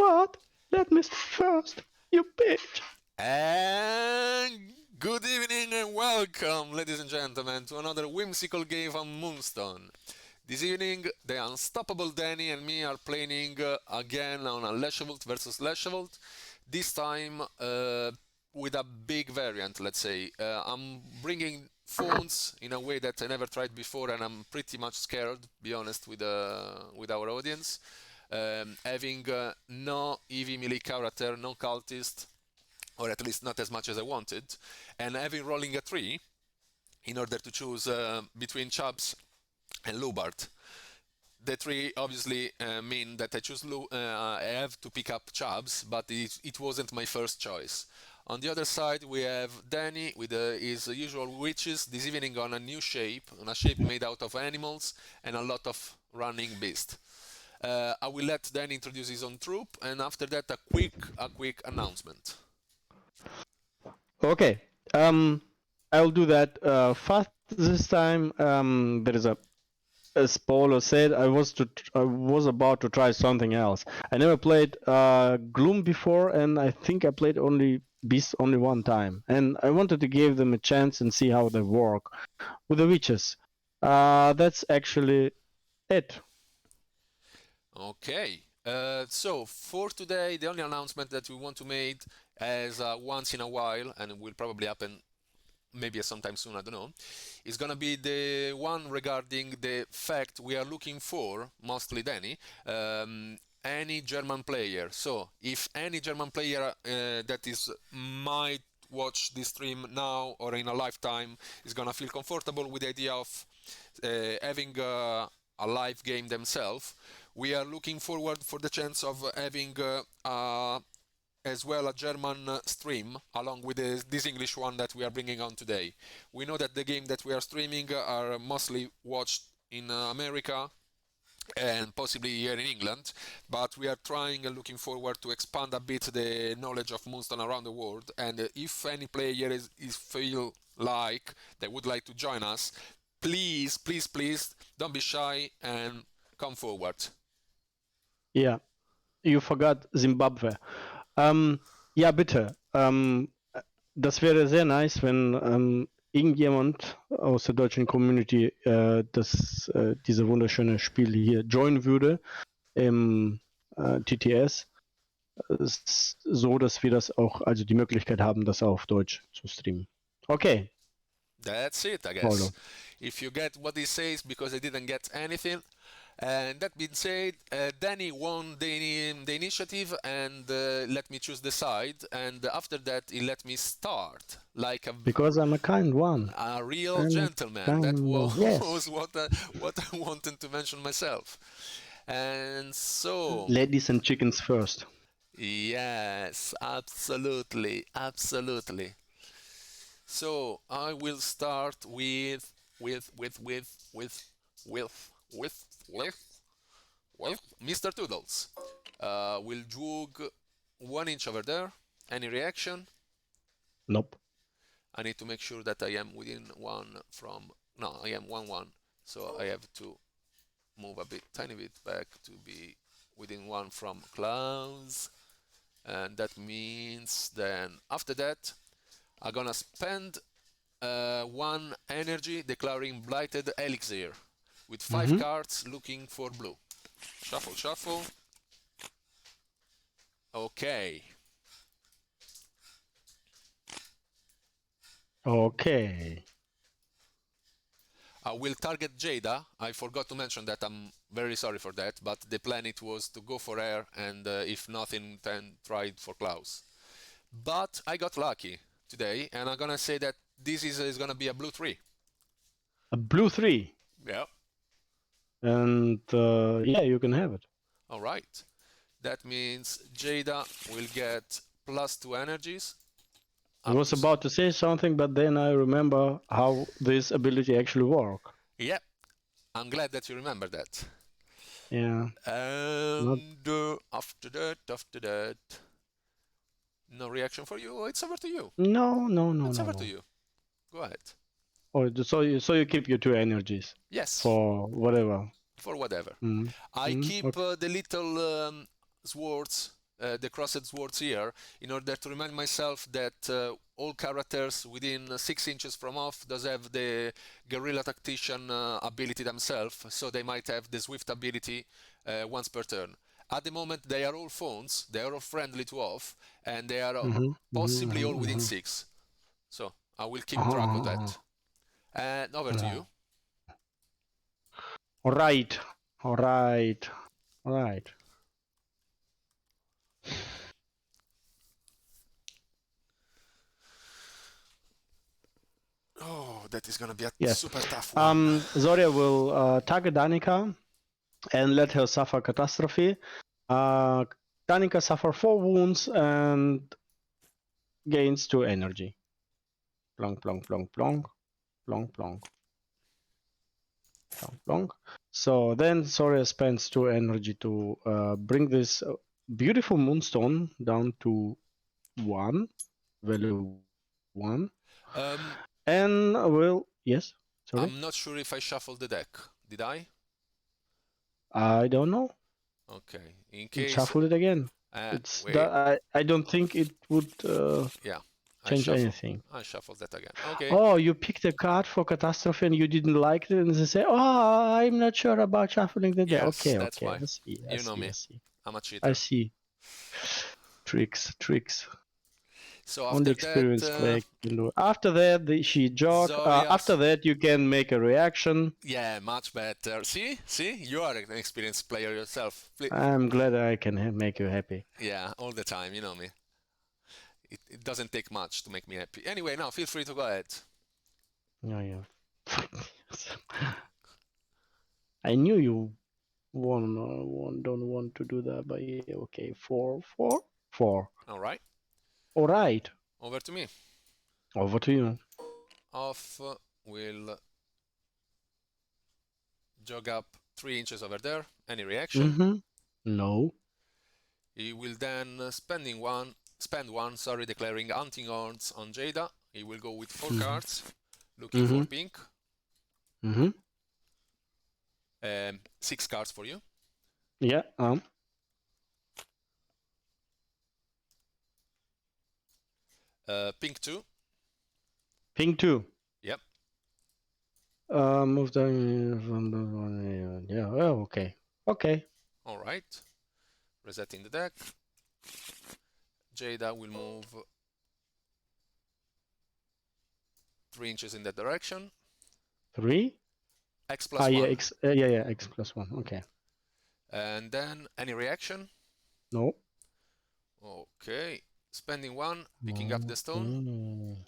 What? Let me first, you bitch. And good evening and welcome, ladies and gentlemen, to another whimsical game from Moonstone. This evening, the unstoppable Deni and me are playing again on a Leshavult versus Leshavult. This time with a big variant, let's say. I'm bringing Fauns in a way that I never tried before, and I'm pretty much scared, be honest, with our audience. Having no EV melee character, no cultist, or at least not as much as I wanted, and having rolling a 3 in order to choose between Chubs and Lubart. The 3 obviously mean that I choose I have to pick up Chubs, but it wasn't my first choice. On the other side, we have Deni with his usual witches, this evening on a new shape, on a shape made out of animals and a lot of running beasts. I will let Deni introduce his own troop, and after that, a quick announcement. Okay. I'll do that fast this time. There is as Paulo said, I was about to try something else. I never played Gloom before, and I think I played only Beast only one time. And I wanted to give them a chance and see how they work with the witches. That's actually it. Okay. So for today, the only announcement that we want to make as once in a while, and it will probably happen maybe sometime soon, I don't know, is gonna be the one regarding the fact we are looking for, mostly Danny, any German player. So if any German player that is might watch this stream now or in a lifetime is gonna feel comfortable with the idea of having a live game themselves, we are looking forward for the chance of having as well a German stream along with this English one that we are bringing on today. We know that the game that we are streaming are mostly watched in America and possibly here in England, but we are trying and looking forward to expand a bit the knowledge of Moonstone around the world. And if any player is feel like they would like to join us, please, please, please don't be shy and come forward. Yeah, you forgot Zimbabwe. Ja, bitte. Das wäre sehr nice, wenn irgendjemand aus der deutschen Community diese wunderschöne Spiel hier joinen würde im TTS, so dass wir das auch, also die Möglichkeit haben, das auf Deutsch zu streamen. Okay. That's it, I guess. Paulo. If you get what he says, because I didn't get anything. And that being said, Danny won the initiative and let me choose the side. And after that, he let me start like because I'm a kind one. A real gentleman. That was yes. what I wanted to mention myself. And so, ladies and chickens first. Yes, absolutely, absolutely. So I will start with Mr. Toodles. Will jog 1 inch over there. Any reaction? Nope. I need to make sure that I am within 1 from... No, I am 1-1. So I have to move a bit, tiny bit back to be within 1 from Klaus. And that means then after that, I'm gonna spend 1 energy declaring Blighted Elixir with 5 cards looking for blue. Shuffle, shuffle. Okay. Okay. I will target Jada. I forgot to mention that. I'm very sorry for that, but the plan it was to go for her and if nothing, then try for Klaus. But I got lucky today, and I'm gonna say that this is gonna be a blue 3. A blue 3? Yeah. And yeah, you can have it. All right. That means Jada will get +2 energies. I was about to say something, but then I remember how this ability actually works. Yeah. I'm glad that you remember that. Yeah. And after that, no reaction for you. It's over to you. No. It's over to you. Go ahead. Oh, so you keep your 2 energies? Yes. For whatever. For whatever. I keep the little swords the crossed swords here in order to remind myself that all characters within 6 inches from off does have the guerrilla tactician ability themselves, so they might have the swift ability once per turn. At the moment, they are all Fauns, they are all friendly to off, and they are possibly all within 6. So I will keep track of that. And over to you. All right. All right. All right. Oh, that is gonna be a super tough one. Zoria will target Danica and let her suffer catastrophe. Danica suffer 4 wounds and gains 2 energy. Plonk, plonk, plonk, plonk, plonk, plonk, plonk, plonk. So then Zoria spends 2 energy to bring this beautiful Moonstone down to 1, value 1. And will, yes, sorry? I'm not sure if I shuffled the deck. Did I? I don't know. Okay. In case... Shuffle it again. I don't think it would change anything. I shuffled that again. Okay. Oh, you picked a card for catastrophe and you didn't like it, and they say, "Oh, I'm not sure about shuffling the deck." Yes, okay, that's okay. why. I see. me. I see. I'm a cheater. I see. Tricks. So after Only experienced player can do. After that, she jog. After that, you can make a reaction. Yeah, much better. See, you are an experienced player yourself. I'm glad I can make you happy. Yeah, all the time. You know me. It doesn't take much to make me happy. Anyway, now feel free to go ahead. Oh, yeah. I knew you don't want to do that, but yeah, okay. 4. All right. All right. Over to me. Over to you. Off will jog up 3 inches over there. Any reaction? No. He will then spend one, declaring hunting horns on Jada. He will go with 4 cards, looking for pink. 6 cards for you. Yeah. Pink 2. Pink 2. Yep. Move down from the one. Yeah. Oh, okay. Okay. All right. Resetting the deck. Jada will move 3 inches in that direction. 3? X plus 1. Yeah, X plus 1. Okay. And then any reaction? No. Okay. Spending 1, picking up the stone,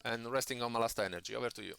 and resting on my last energy. Over to you.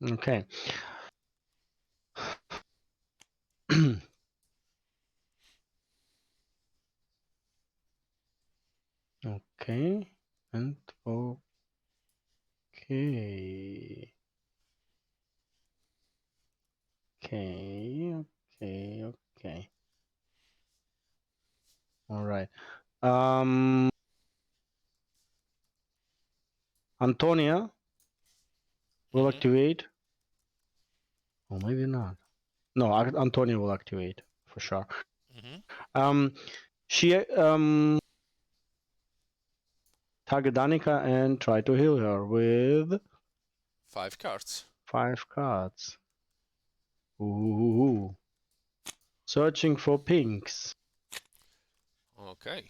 Okay. Okay. And okay. Okay. All right. Antonia will activate. Or maybe not. No, Antonia will activate for sure. She target Danica and try to heal her with 5 cards. 5 cards. Ooh. Searching for pinks. Okay.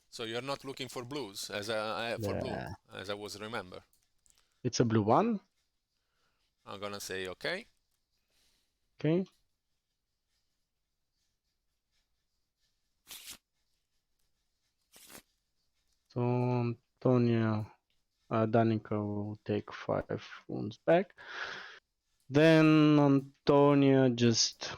So you're not looking for blues as blue, as I was remember. It's a blue one. I'm gonna say okay. Okay. So Antonia Danica will take 5 wounds back. Then Antonia just...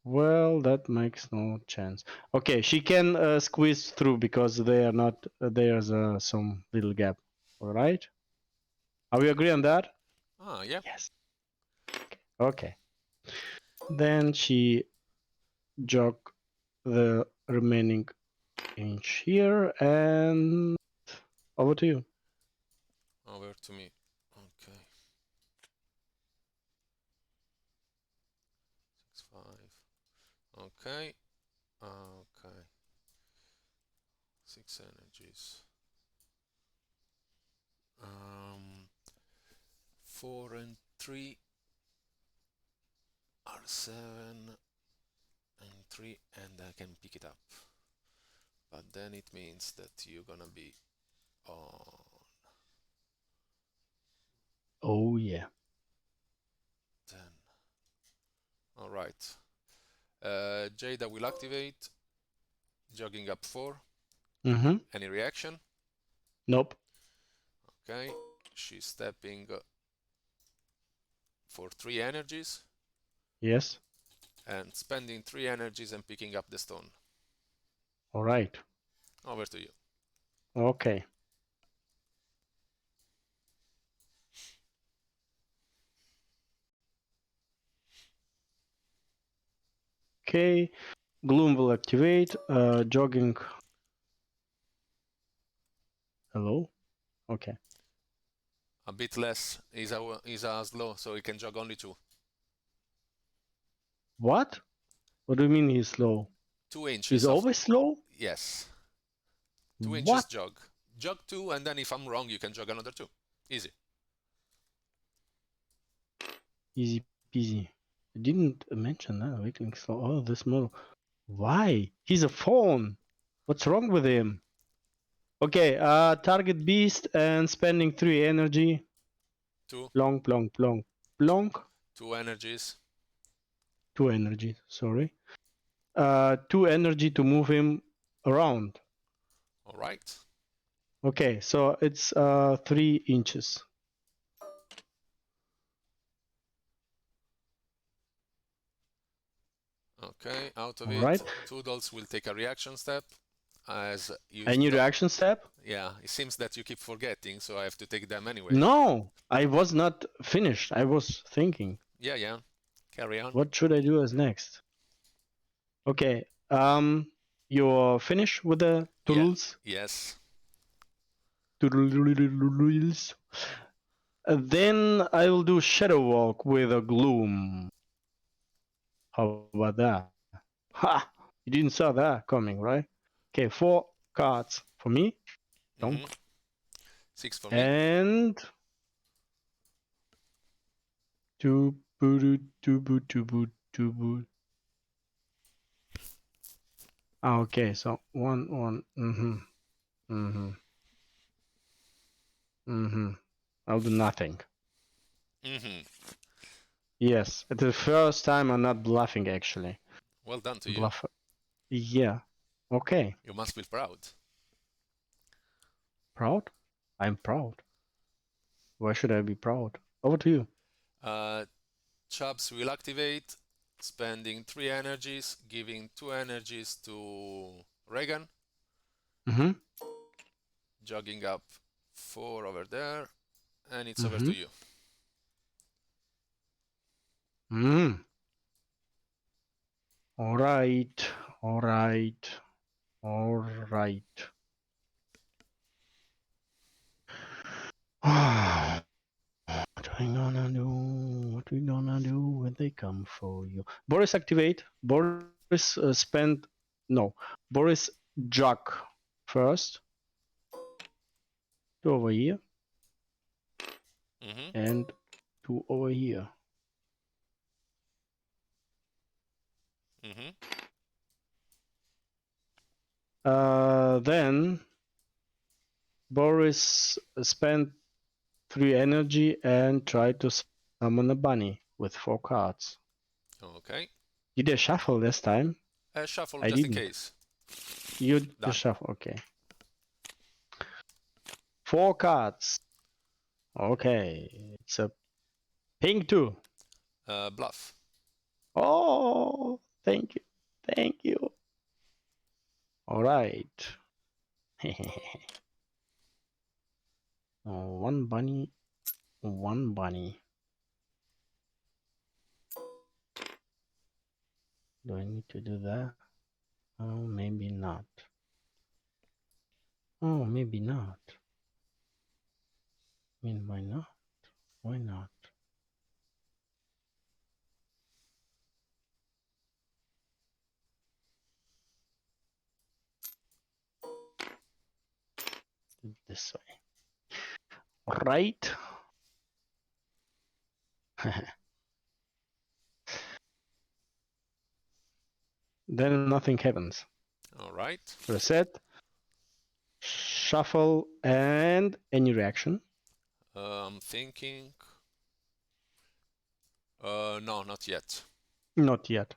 Well, that makes no chance. Okay, she can squeeze through because they are not... there's some little gap. Alright? Are we agree on that? Ah, yeah. Yes. Okay. Then she jog the remaining inch here and over to you. Over to me. Okay. 6, 5. Okay. Okay. 6 energies. 4 and 3 are 7 and 3, and I can pick it up. But then it means that you're gonna be on. Oh yeah. 10. Alright. Jada will activate. Jogging up 4. Mm-hmm. Any reaction? Nope. Okay. She's stepping for 3 energies. Yes. And spending 3 energies and picking up the stone. Alright. Over to you. Okay. Okay. Gloom will activate. Jogging. Hello? Okay. A bit less is a slow, so he can jog only 2. What? What do you mean he's slow? 2 inches. He's always slow? Yes. 2 inches What? jog. Jog 2, and then if I'm wrong, you can jog another 2. Easy. Easy peasy. I didn't mention that. Awakening slow. Oh, this model. Why? He's a faun. What's wrong with him? Okay, target beast and spending 3 energy. 2. Plonk, plonk, plonk, plonk. 2 energies. 2 energy, sorry. 2 energy to move him around. Alright. Okay, so it's 3 inches. Okay, out of Alright. it, Toodles will take a reaction step. As you Any reaction step? Yeah, it seems that you keep forgetting, so I have to take them anyway. No, I was not finished. I was thinking. Yeah. Carry on. What should I do as next? Okay, you're finished with the tools? Yeah. Yes. Tools. Then I will do Shadow Walk with a Gloom. How about that? Ha! You didn't saw that coming, right? Okay, 4 cards for me. Mm-hmm. 6 for me. And... Two boot. Okay, so 1. I'll do nothing. Yes, it's the first time I'm not bluffing actually. Well done to Bluff. Yeah. Okay. you. You must feel proud. Proud? I'm proud. Why should I be proud? Over to you. Chubs will activate, spending 3 energies, giving 2 energies to Raegan. Jogging up 4 over there, and it's over to you. Alright. What we gonna do when they come for you? Boris activate. Boris spend. No. Boris jog first. 2 over here. And 2 over here. Then Boris spent 3 energy and tried to summon a bunny with 4 cards. Okay. Did I shuffle this time? Shuffle I just in didn't. case. You Done. shuffle, okay. 4 cards. Okay, it's a pink 2. Bluff. Oh, thank you. Thank you. All right. Oh, one bunny. One bunny. Do I need to do that? Oh, maybe not. Oh, maybe not. I mean, why not? Why not? Do it this way. Right. Then nothing happens. All right. Reset. Shuffle and any reaction? I'm thinking. No, not yet. Not yet.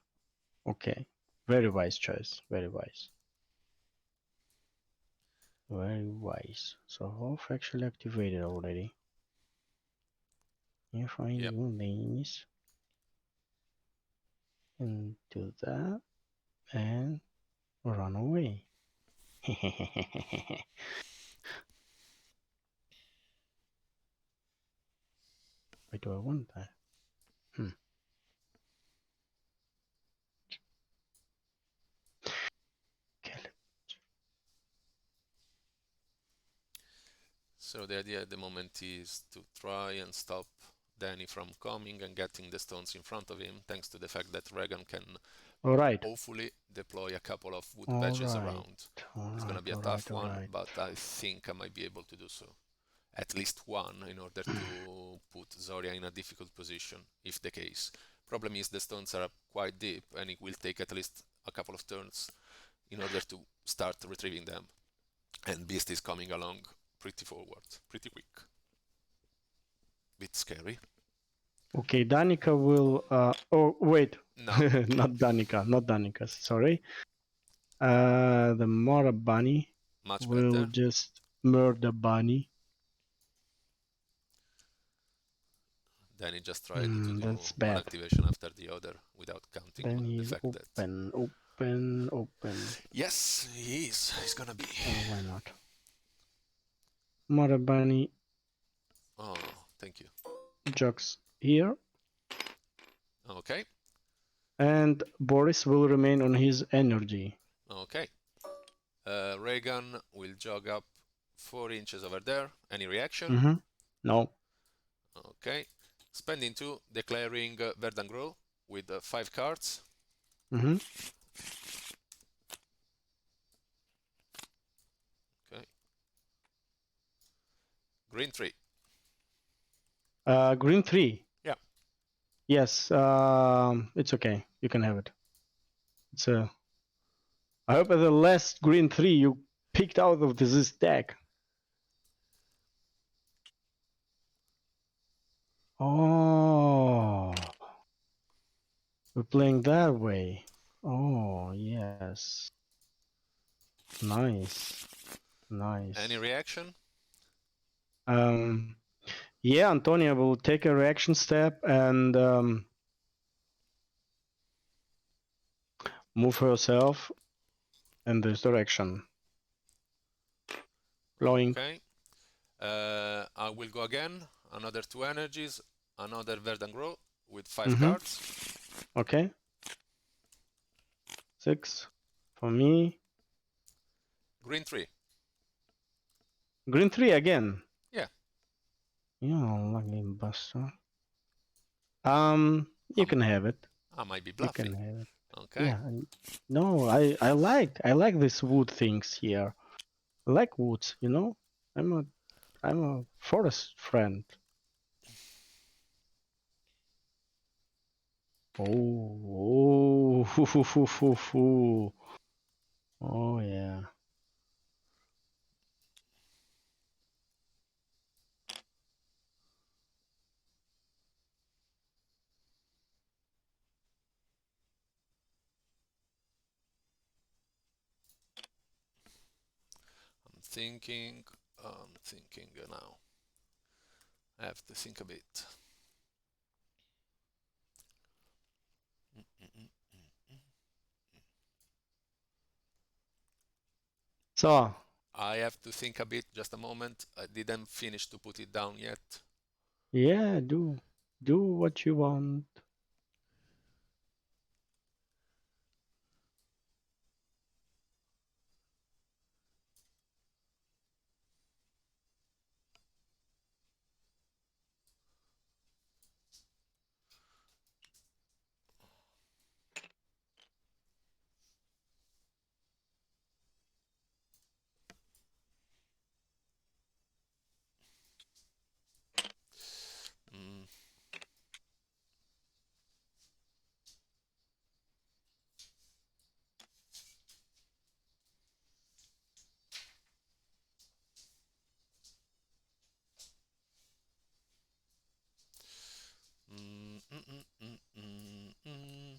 Okay. Very wise choice. Very wise. Very wise. So off actually activated already. If I Yep. do this and do that and run away. Why do I want that? Kill it. So the idea at the moment is to try and stop Deni from coming and getting the stones in front of him, thanks to the fact that Raegan can All right. hopefully deploy a couple of wood All patches right. around. All It's gonna right. be a All tough right. All one, right. but I think I might be able to do so. At least one in order to put Zoria in a difficult position, if the case. Problem is the stones are quite deep and it will take at least a couple of turns in order to start retrieving them. And Beast is coming along pretty pretty quick. Bit scary. Okay, Danica will. Oh wait, No. not Danica, not Danica. Sorry. The Mora bunny Much will better. just murder bunny. Then he just tried to do That's one bad. activation after the other without counting Then on the he's fact that. open. Yes, he is. He's gonna be. Oh, why not? Mora bunny Oh, thank you. jogs here, Okay. and Boris will remain on his energy. Okay. Raegan will jog up 4 inches over there. Any reaction? No. Okay. Spending 2, declaring Verdangro with 5 cards. Okay. Green 3. Green 3. Yeah. Yes. It's okay. You can have it. It's a. I hope the last green 3 you picked out of this deck. Oh, we're playing that way. Oh, yes. Nice. Nice. Any reaction? Yeah, Antonia will take a reaction step and move herself in this direction. Blowing. Okay. I will go again. Another 2 energies. Another Verdangro with 5 cards. Okay. 6 for me. Green 3. Green 3 again. Yeah. Yeah, lucky bastard. You can have it. I might be You bluffing. can have it. Okay. Yeah. No, I like these wood things here. I like woods, you know? I'm a forest friend. Oh, oh yeah. thinking now. I have to think a bit. So, I have to think a bit, just a moment. I didn't finish to put it down yet. yeah, do what you want. Mm. Mm, mm, mm, mm, mm, mm.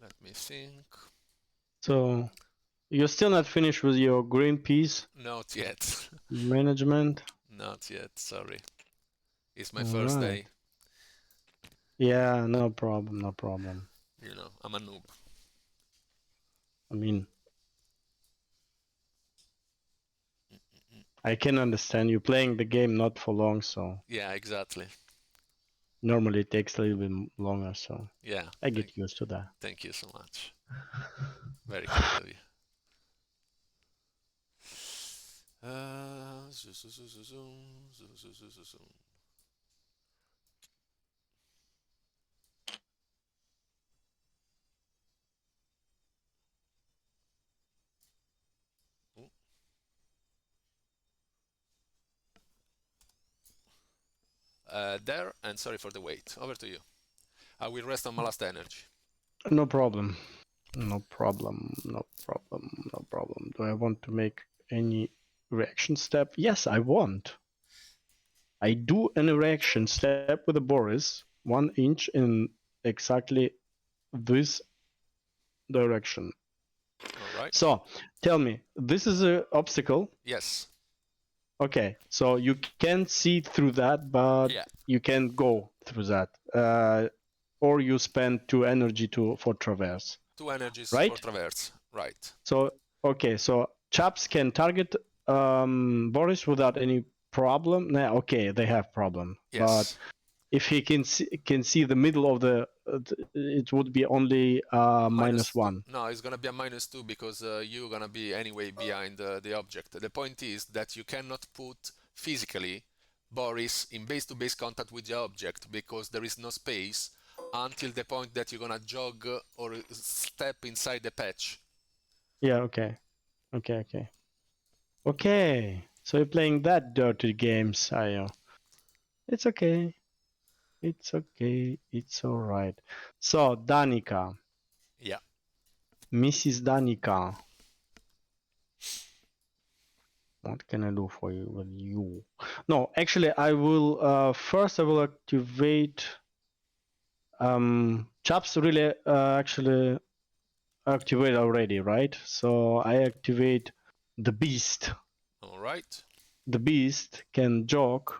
Let me think. So, you're still not finished with your Greenpeace Not yet. management? Not yet, sorry. It's my All first right. day. Yeah, no problem, no problem. You know, I'm a noob. I mean, I can understand you playing the game not for long, so Yeah, exactly. normally it takes a little bit longer, so Yeah, I get used to that. thank you so much. Very kind of you. Zoom. There, and sorry for the wait. Over to you. I will rest on my last energy. No problem. No problem. No problem. No problem. Do I want to make any reaction step? Yes, I want. I do an reaction step with a Boris 1 inch in exactly this direction. All right. So tell me, this is an obstacle. Yes. Okay, so you can't see through that, but Yeah. you can go through that. Or you spend 2 energy for traverse. 2 energies Right? for traverse. Right. So okay, so Chubs can target Boris without any problem. Nah, okay, they have problem, but Yes. if he can see the middle of the, it would be only -1. No, it's gonna be a -2 because you're gonna be anyway behind the object. The point is that you cannot put physically Boris in base-to-base contact with the object because there is no space until the point that you're gonna jog or step inside the patch. Yeah, okay. Okay, so you're playing that dirty games, are you? It's okay. It's okay. It's all right. So, Danica. Yeah. Mrs. Danica. What can I do for you with you? No, actually, I will first I will activate Chaps really actually activate already, right? So I activate the beast. All right. The beast can jog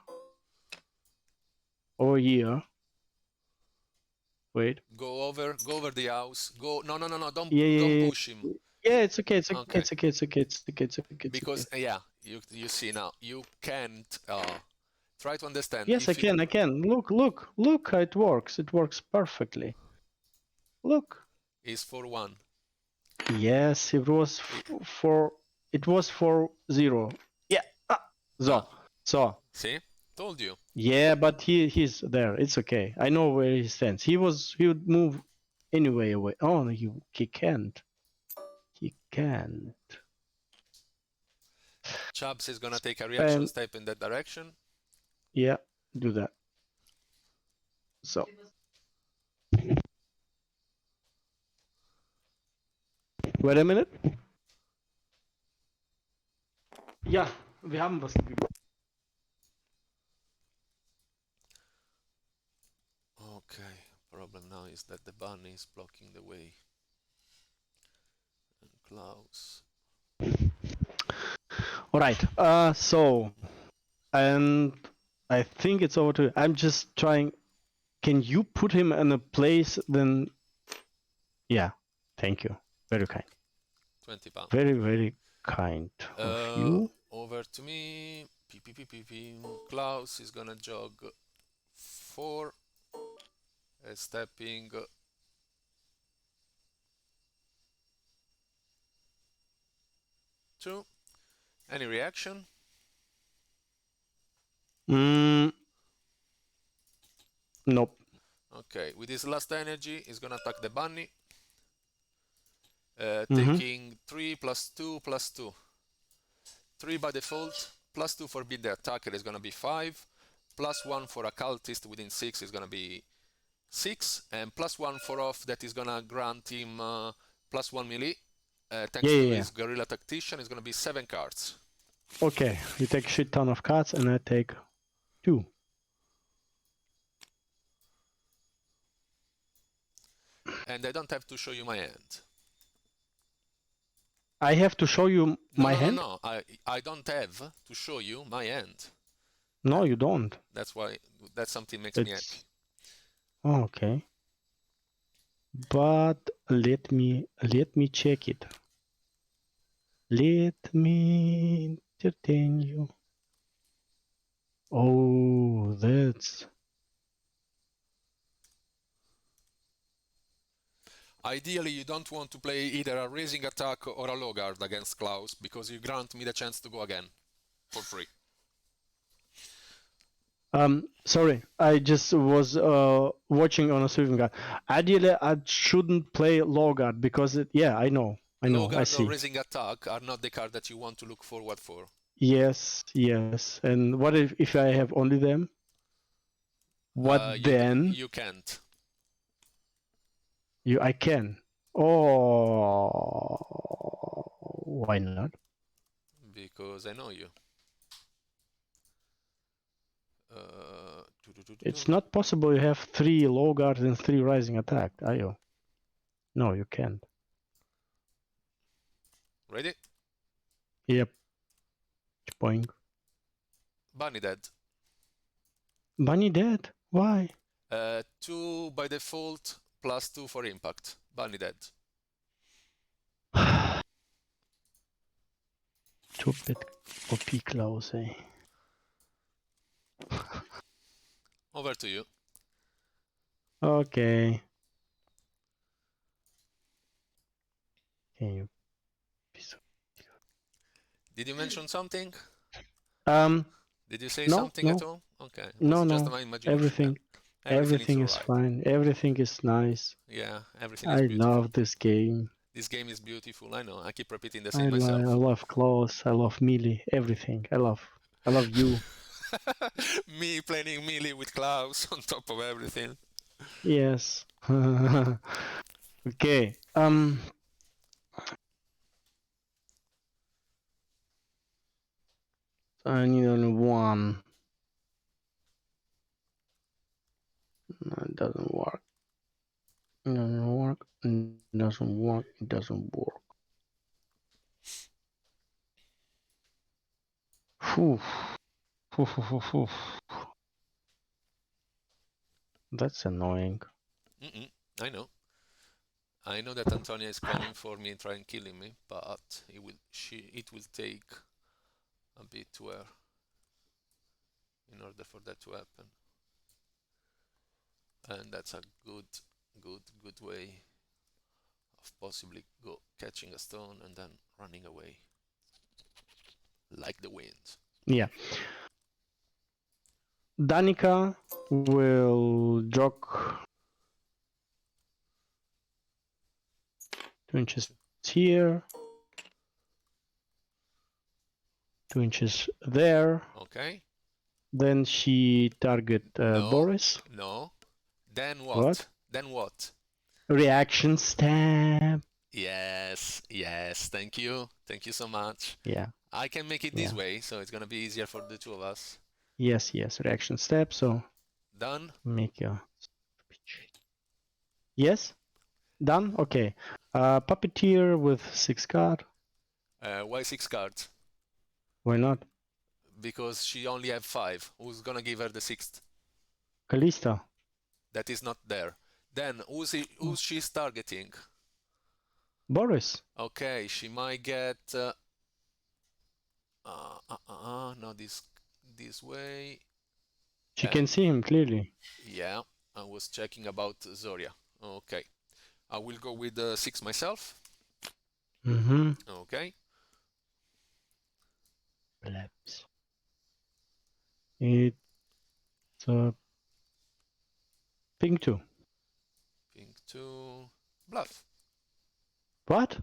over here. Wait. Go over the house. Go. No. Don't Yeah. push him. Yeah, it's okay. It's okay. Okay. It's okay. It's okay. It's okay. It's okay. Because yeah, you see now you can't try to understand. Yes, I can. I can. Look how it works. It works perfectly. Look. Is for 1. Yes, it was it was for 0. Yeah. So. See? Told you. Yeah, but he's there. It's okay. I know where he stands. He would move anyway away. Oh, he can't. He can't. Chubs is gonna take a reaction step in that direction. Yeah, do that. So. Wait a minute. Ja, wir haben was geübt. Okay, problem now is that the bunny is blocking the way. And Klaus. All right. So, and I think it's over to. I'm just trying. Can you put him in a place? Then, yeah. Thank you. Very kind. 20 pounds. Very, very kind of you. Over to me. Klaus is gonna jog 4. Stepping 2. Any reaction? Nope. Okay, with his last energy, he's gonna attack the bunny. Mm-hmm. Taking 3 plus 2 plus 2. 3 by default, plus 2 for being the attacker is gonna be 5. Plus 1 for a cultist within 6 is gonna be 6. And plus 1 for off that is gonna grant him plus 1 melee. Thanks to his Guerrilla Tactician, is gonna be 7 cards. Okay, you take a shit ton of cards and I take 2. And I don't have to show you my hand. I have to show you my hand? No, I don't have to show you my hand. No, you don't. That's why, that's something makes me happy. Oh, okay. But let me check it. Let me entertain you. Oh, that's... Ideally, you don't want to play either a raising attack or a low guard against Klaus, because you grant me the chance to go again for free. Sorry, I just was watching on a sweeping guard. Ideally, I shouldn't play low guard because I know, Low guard I see. or raising attack are not the card that you want to look forward for. Yes. And what if I have only them? What then? You can't. I can. Oh, why not? Because I know you. It's not possible you have 3 low guard and 3 rising attack, are you? No, you can't. Ready? Yep. Boing. Bunny dead. Bunny dead? Why? 2 by default, plus 2 for impact. Bunny dead. Stupid OP Klaus, eh? Over to you. Okay. Can you... Did you mention something? Did you say No, something no. at all? Okay. No, just no. my imagination. Everything is right. fine. Everything is nice. Yeah, everything is I beautiful. love this game. This game is beautiful. I know. I keep repeating the I same myself. love Klaus. I love Melee. Everything. I love you. Me playing melee with Klaus on top of everything. Yes. Okay. I need only one. No, it doesn't work. It doesn't work. It doesn't work. It doesn't work. Whew. That's annoying. I know. I know that Antonia is coming for me and trying killing me, but it will take a bit to her in order for that to happen. And that's a good way of possibly catching a stone and then running away like the wind. Yeah. Danica will jog 2 inches here, 2 inches there. Okay. Then she target Boris. No. Then what? Then what? Reaction stab. Yes. Thank you so much. Yeah. I can make it this way, so it's gonna be easier for the two of us. Yes. Reaction step. So done. Make your yes. Done. Okay. Puppeteer with 6 cards. Why 6 cards? Why not? Because she only have 5. Who's gonna give her the 6th? Kalista. That is not there. Then who's she's targeting? Boris. Okay, she might get no, this way. She can see him clearly. Yeah, I was checking about Zoria. Okay, I will go with 6 myself. Mm-hmm. Okay. Labs. It's ping 2. Pink 2. Bluff. What?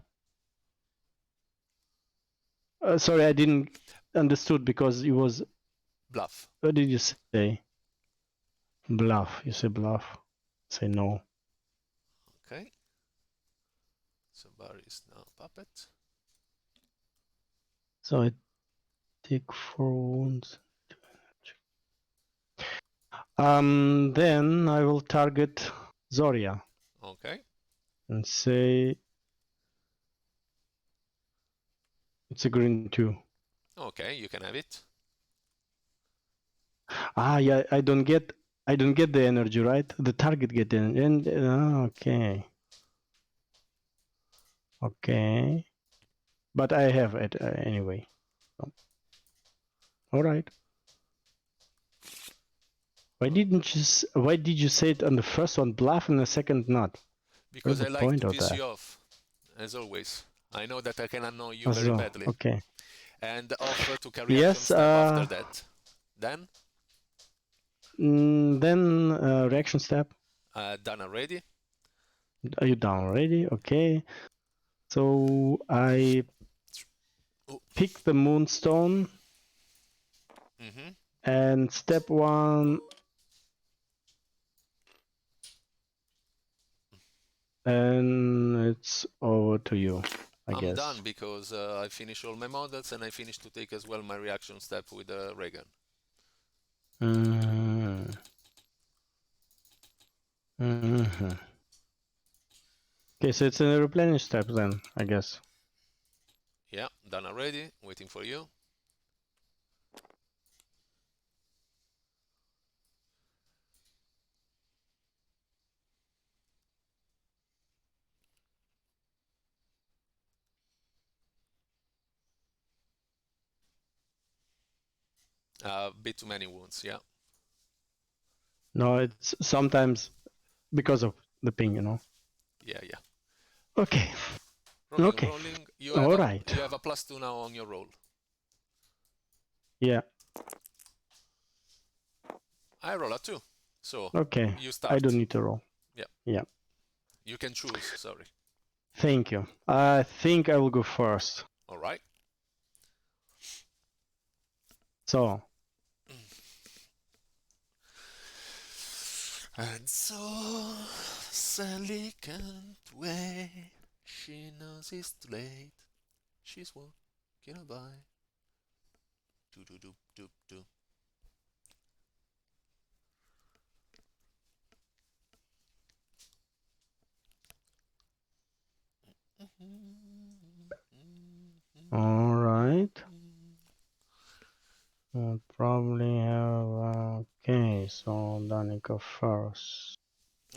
Sorry, I didn't understood because it was. Bluff. What did you say? Bluff. You say bluff. Say no. Okay. So Barry is now puppet. So I take 4 wounds. Then I will target Zoria Okay. and say it's a green 2. Okay, you can have it. Ah, yeah, I don't get the energy, right? The target get in, and okay, okay, but I have it anyway. So. All right. Why did you say it on the first one bluff and the second not? Because What's I the like point to of piss that? you off, as always. I know that I can annoy you very badly. Okay. And offer to carry action Yes. step after that. Then? Then reaction step. Done already? Are you down already? Okay. So I pick the Moonstone. Mm-hmm. And step 1. And it's over to you, I guess. I'm done because I finished all my models and I finished to take as well my reaction step with Raegan. Okay, so it's a replenish step then, I guess. Yeah, done already. Waiting for you. A bit too many wounds, yeah. No, it's sometimes because of the ping, you know. Yeah, yeah. Okay. Rolling, Okay. rolling. You All have right. you have a +2 now on your roll. Yeah. I roll a 2. So Okay. you start. I don't need to roll. Yeah. Yeah. You can choose, sorry. Thank you. I think I will go first. All right. So. And so Sally can't wait. She knows it's too late. She's walking by. Do do do do do. All right. I'll probably have. Okay, so Danica first.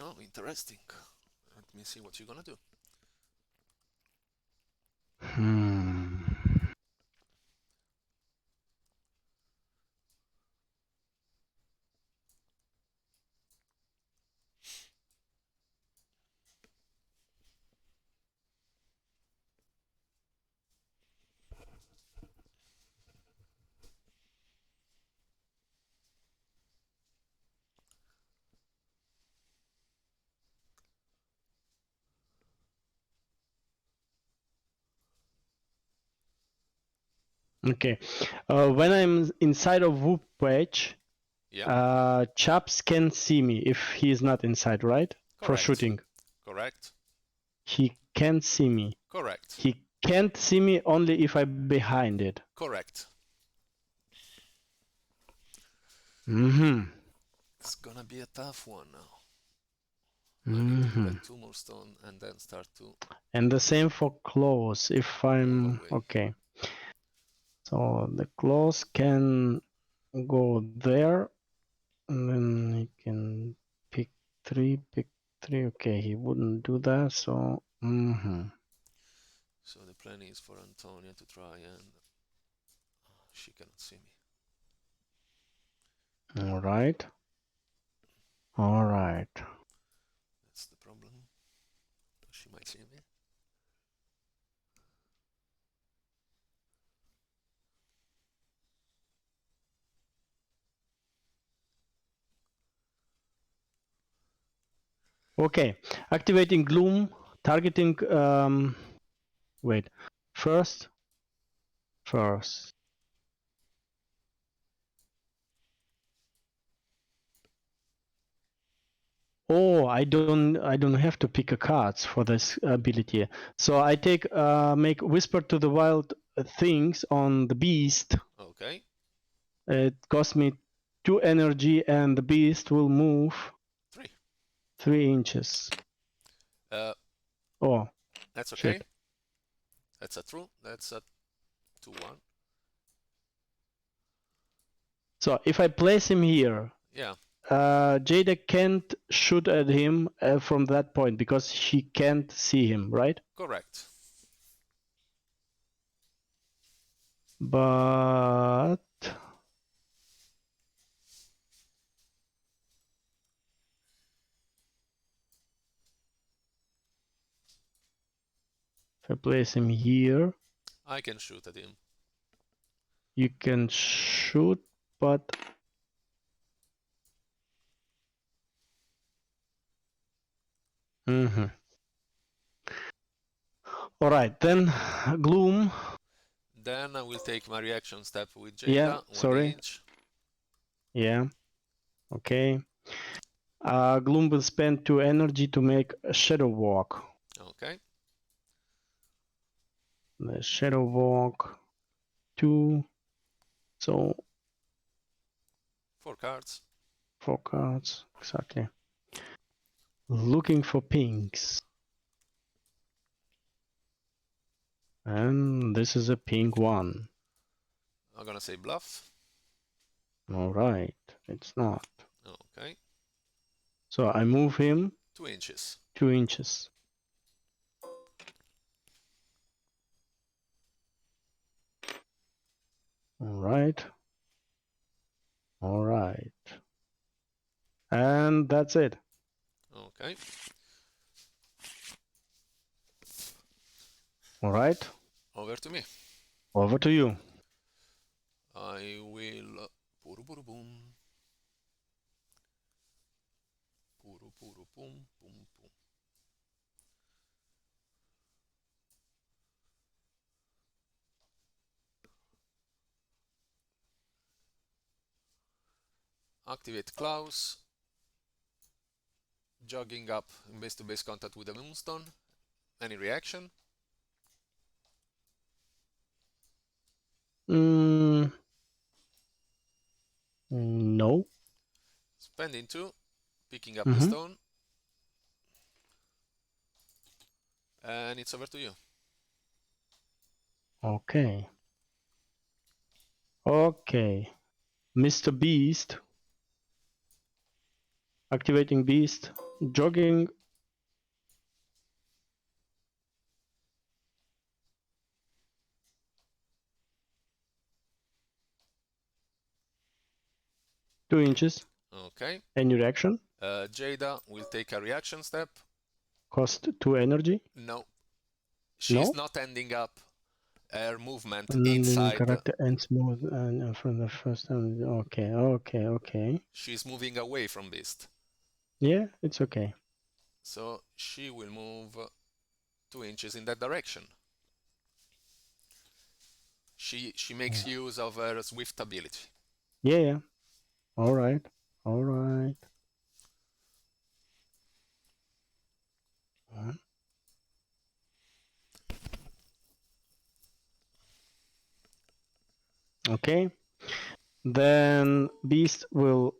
Oh, interesting. Let me see what you're gonna do. Okay. When I'm inside of Whoop Wedge, Yeah. Chubs can see me if he is not inside, right? For Correct. shooting. Correct. He can't see me. Correct. He can't see me only if I'm behind it. Correct. Mm-hmm. It's gonna be a tough one now. Mm-hmm. I need to collect 2 more stone and then start to. And the same for Klaus. If I'm okay. So the Klaus can go there, and then he can pick 3, pick 3. Okay, he wouldn't do that, so... So the plan is for Antonia to try and... she cannot see me. Alright. Alright. That's the problem. She might see me. Okay, activating Gloom, targeting... wait. First. Oh, I don't have to pick a cards for this ability. So I take make whisper to the wild things on the beast. Okay. It costs me 2 energy, and the beast will move 3 inches. Oh, that's okay. shit. That's a true. That's a 2-1. So if I place him here, Yeah. Jada can't shoot at him from that point because she can't see him, right? Correct. But if I place him here, I can shoot at him. you can shoot, but all right, then Gloom. Then I will take my reaction step with Jada. Yeah, 1 sorry. inch. Yeah, okay. Gloom will spend 2 energy to make a shadow walk. Okay. The shadow walk 2. So 4 cards. 4 cards, exactly. Looking for pinks. And this is a pink one. I'm gonna say bluff. Alright, it's not. Okay. So I move him 2 inches. 2 inches. Alright. Alright. And that's it. Okay. Alright. Over to me. Over to you. I will... Puru puru boom. Puru puru boom, boom, boom. Activate Klaus. Jogging up in base-to-base contact with the Moonstone. Any reaction? No. Spending 2. Picking up the stone. And it's over to you. Okay. Okay. Mr. Beast. Activating Beast. Jogging. Two inches. Okay. Any reaction? Jada will take a reaction step. Cost 2 energy. No. She's No? not ending up her movement And then the inside. character ends more from the first time. Okay. She's moving away from Beast. Yeah, it's okay. So she will move 2 inches in that direction. She makes use of her swift ability. Yeah. Alright. Okay. Then Beast will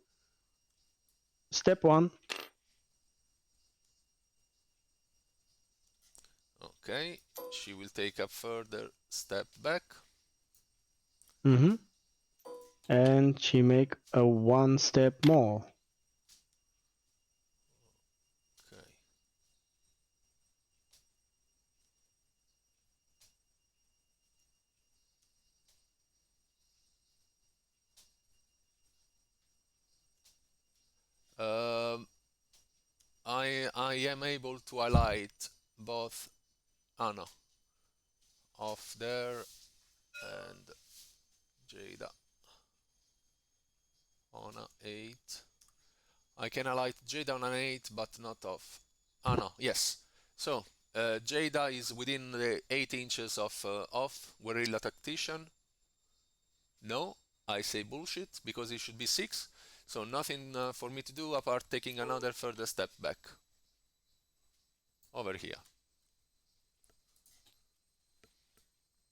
step 1. Okay, she will take a further step back. Mm-hmm. And she make a one step more. Okay. Um, I am able to highlight both Anna off there and Jada on a 8. I can highlight Jada on an 8, but not off Anna. Yes. So Jada is within the 8 inches of off Guerrilla Tactician. No, I say bullshit because it should be 6. So nothing for me to do apart taking another further step back. Over here.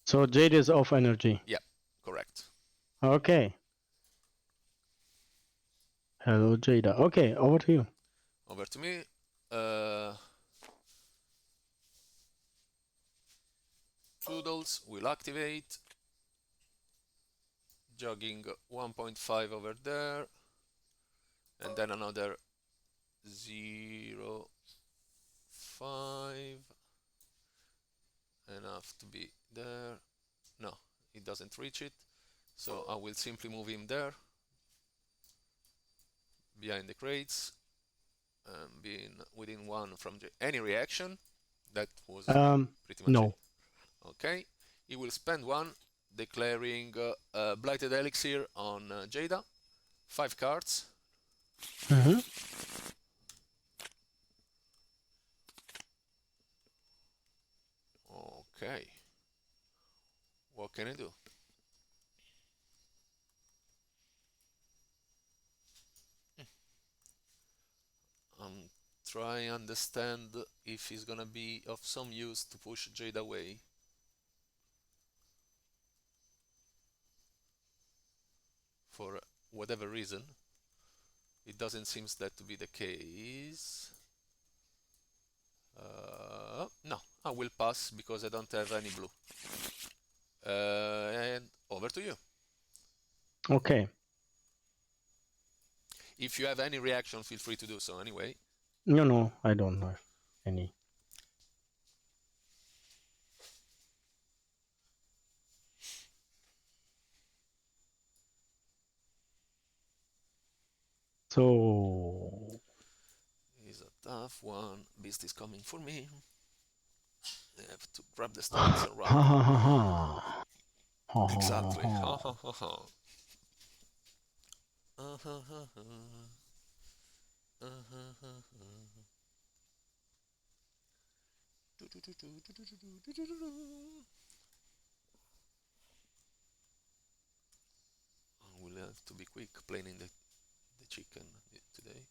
So Jade is off energy. Yeah, correct. Okay. Hello, Jada. Okay, over to you. Over to me. Toodles will activate. Jogging 1.5 over there. And then another 0, 5. Enough to be there. No, it doesn't reach it. So I will simply move him there. Behind the crates. Being within 1 from any reaction. That was pretty much it. No. Okay. He will spend 1 declaring Blighted Elixir on Jada. 5 cards. Mm-hmm. Okay. What can I do? I'm trying to understand if it's gonna be of some use to push Jade away. For whatever reason. It doesn't seem that to be the case. No, I will pass because I don't have any blue. And over to you. Okay. If you have any reaction, feel free to do so anyway. No, I don't have any. So It's a tough one. Beast is coming for me. I have to grab the stones and run. Exactly. I will have to be quick planning the chicken today.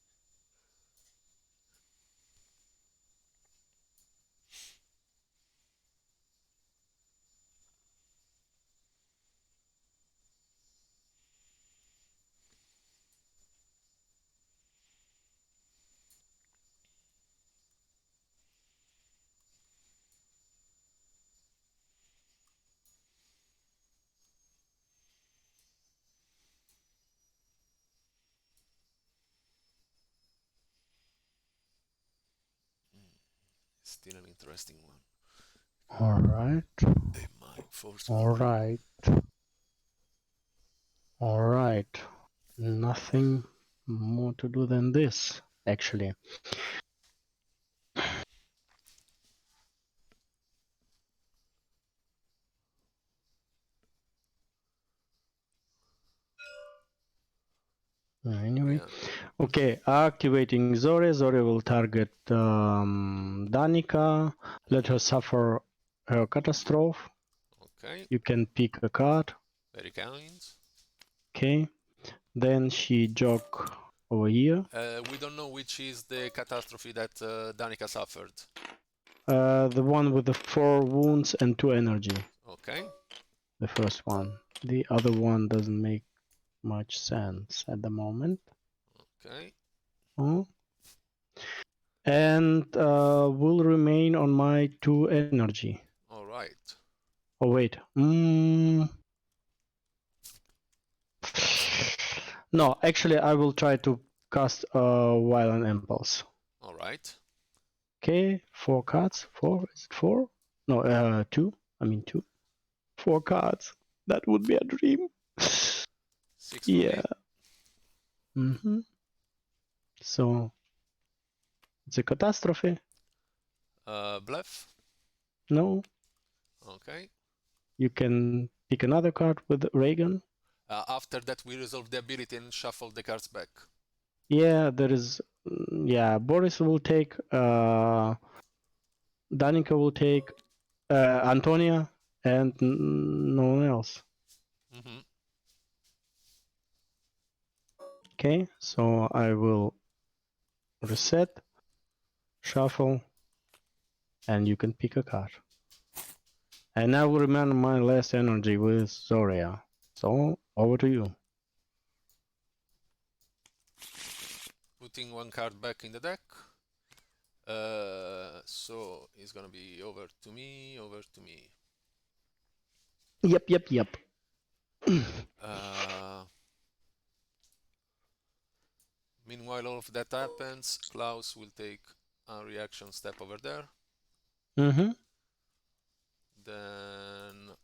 Still an interesting one. all right. They might force me. All right. All right. Nothing more to do than this, actually. Anyway, Yeah. okay, activating Zore. Zore will target Danica, let her suffer her catastrophe. Okay. You can pick a card. Very kind. Okay, then she jog over here. We don't know which is the catastrophe that Danica suffered. The one with the 4 wounds and 2 energy. Okay. The first one. The other one doesn't make much sense at the moment. Okay. Oh. And will remain on my 2 energy. All right. Oh wait. No, actually, I will try to cast Violent Impulse. Alright. Okay, 4 cards. 4? Is it 4? No, 2. I mean 2. 4 cards. That would be a dream. 6 for Yeah. me. So, it's a catastrophe. Bluff. No. Okay. You can pick another card with Raegan. After that, we resolve the ability and shuffle the cards back. Yeah, there is. Yeah, Boris will take. Danica will take. Antonia, and no one else. Mm-hmm. Okay, so I will reset, shuffle, and you can pick a card. And I will remember my last energy with Zoria. So, over to you. Putting one card back in the deck. So it's gonna be over to me, Yep. Meanwhile, all of that happens. Klaus will take a reaction step over there. Mm-hmm. Then,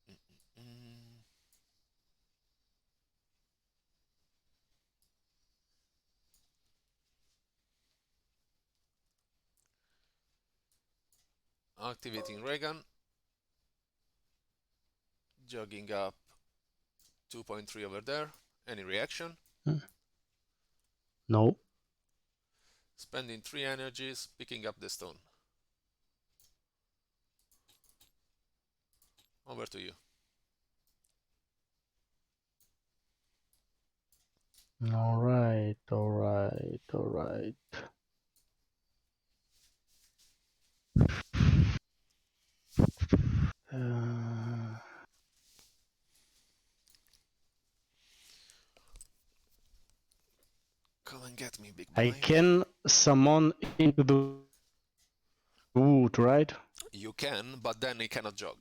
Mm-mm-mm. Activating Raegan. Jogging up 2.3 over there. Any reaction? No. Spending 3 energies, picking up the stone. Over to you. Alright. Come and get me, big I boy. can summon into the wood, right? You can, but then he cannot jog.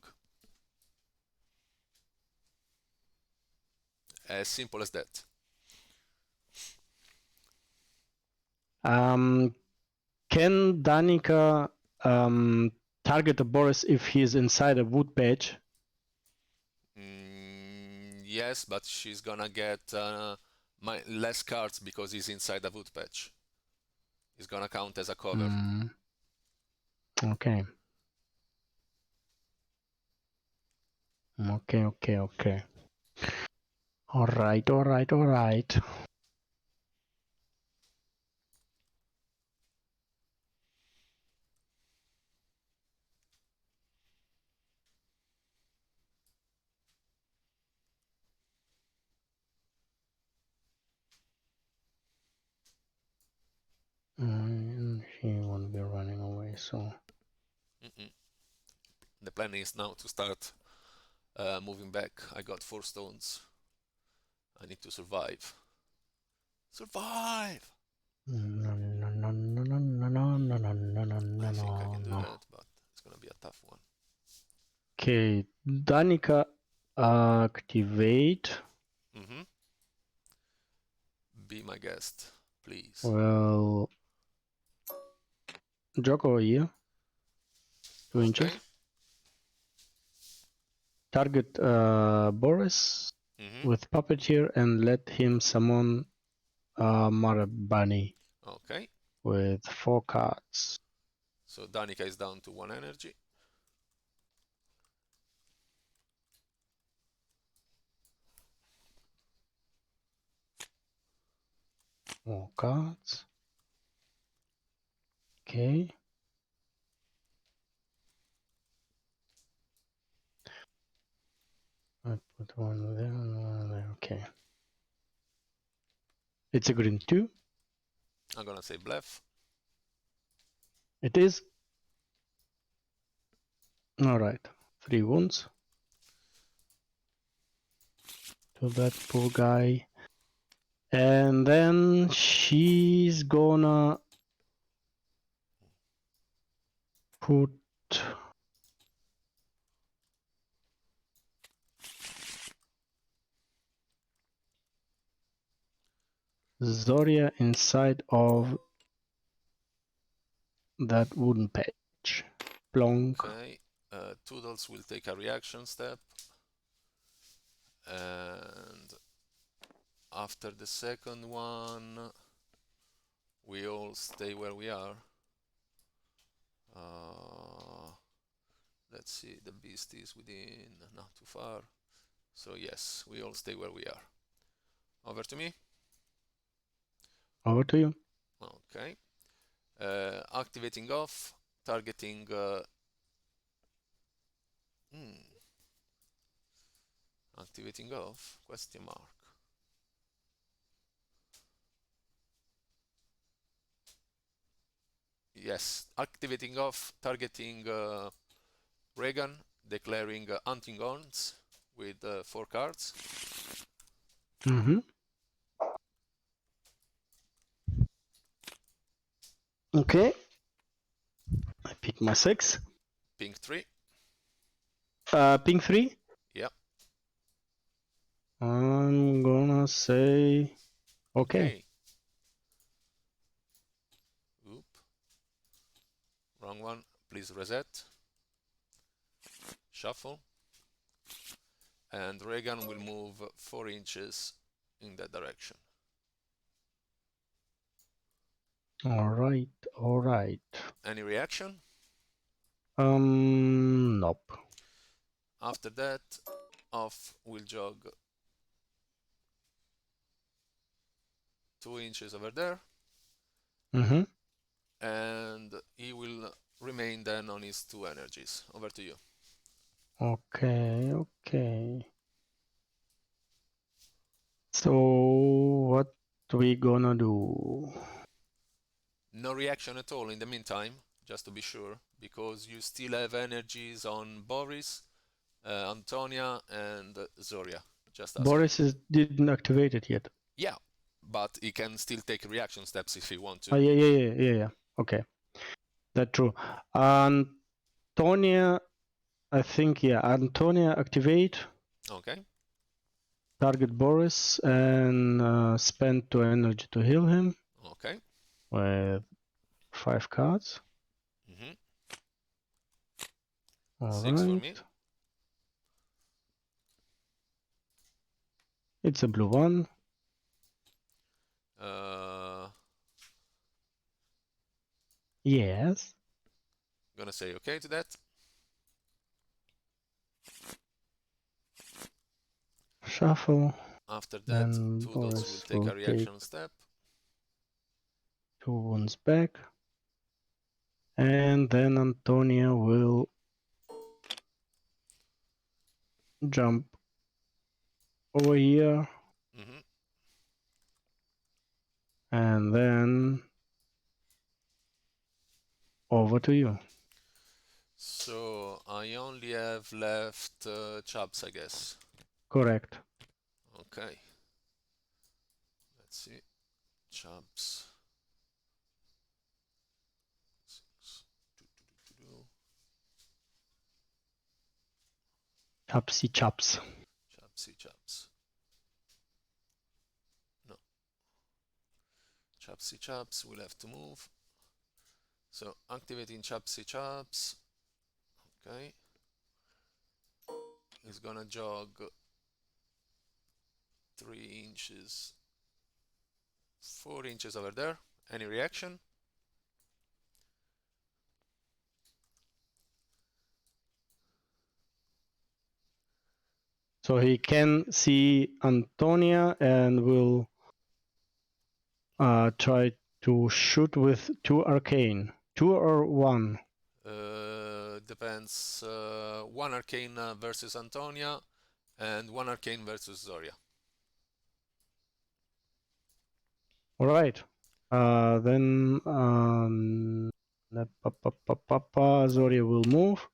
As simple as that. Can Danica target a Boris if he's inside a wood patch? Yes, but she's gonna get less cards because he's inside the wood patch. It's gonna count as a cover. Okay. Alright. She won't be running away, so... The plan is now to start moving back. I got 4 stones. I need to survive. Survive! I think I can do that, but it's gonna be a tough one. Okay, Danica activate. Be my guest, please. Well, Joko here. 2 inches. Target Boris with Puppeteer and let him summon Marabani. Okay. With 4 cards. So Danica is down to 1 energy. More cards. Okay. I put one there and one there. Okay. It's a green 2. I'm gonna say bluff. It is. Alright. 3 wounds. To that poor guy. And then she's gonna put Zoria inside of that wooden patch. Plonk. Okay. Toodles will take a reaction step. And after the second one, we all stay where we are. Let's see, the beast is within, not too far. So yes, we all stay where we are. Over to me. Over to you. Okay. Activating off, targeting. Activating off? Question mark. Yes, activating off, targeting Raegan, declaring hunting horns with 4 cards. Okay. I pick my 6. Pink 3. Pink 3. Yeah. I'm gonna say okay. Oop. Wrong one. Please reset. Shuffle. And Raegan will move 4 inches in that direction. Alright, alright. Any reaction? Nope. After that, off will jog 2 inches over there. And he will remain then on his 2 energies. Over to you. Okay, okay. So what we gonna do? No reaction at all in the meantime, just to be sure, because you still have energies on Boris, Antonia, and Zoria. Just asking. Boris didn't activate it yet. Yeah, but he can still take reaction steps if he wants to. Oh, yeah. Okay, that's true. Antonia, I think, yeah. Antonia activate. Okay. Target Boris and spend 2 energy to heal him. Okay. With 5 cards. All 6 for me. It's a blue one. Yes. Gonna say okay to that. Shuffle. After that, Toodles Boris will take a reaction step. 2 wounds back. And then Antonia will jump over here. And then over to you. So I only have left Chubs, I guess. Correct. Okay. Let's see. Chubs. Chubsy Chubs. Chubsy Chubs. No. Chubsy Chubs will have to move. So activating Chubsy Chubs. Okay. He's gonna jog 3 inches, 4 inches over there. Any reaction? So he can see Antonia and will try to shoot with 2 arcane. 2 or 1? Depends. 1 arcane versus Antonia and 1 arcane versus Zoria. Alright. Then Zoria will move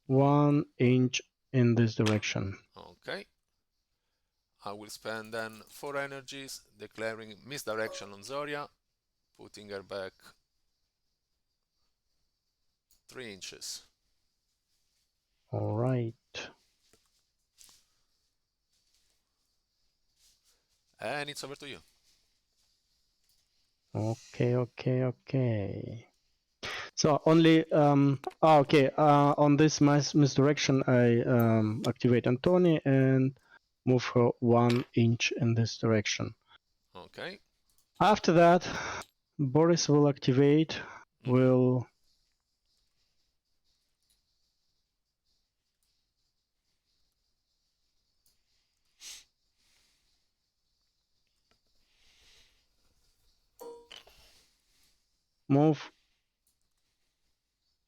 1 inch in this direction. Okay. I will spend then 4 energies, declaring misdirection on Zoria, putting her back 3 inches. Alright. And it's over to you. Okay. So only okay. On this misdirection, I activate Antoni and move her 1 inch in this direction. Okay. After that, Boris will activate. Will move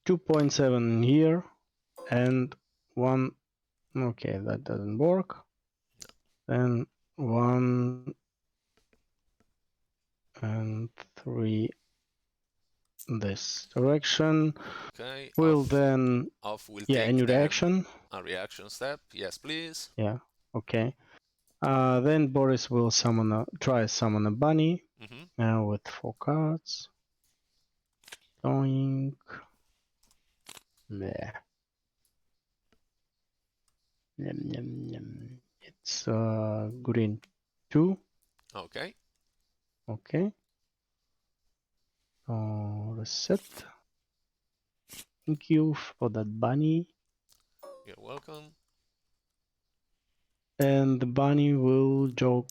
2.7 here and 1. Okay, that doesn't work. Then 1 and 3 this direction. Okay. Will then will a new reaction. a reaction step. Yes, please. Yeah. Okay. Then Boris will try summon a bunny with 4 cards. Doink. Bleh. It's green 2. Okay. Okay. Reset. Thank you for that bunny. You're welcome. And the bunny will jog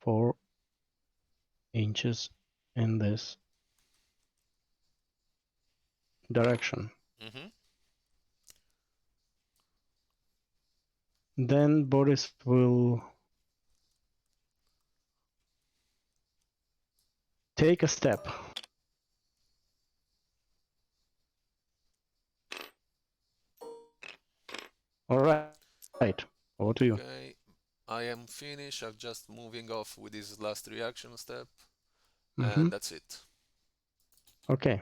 4 inches in this direction. Then Boris will take a step. All right. Over to you. Okay. I am finished. I'm just moving off with this last reaction step. And that's it. Okay.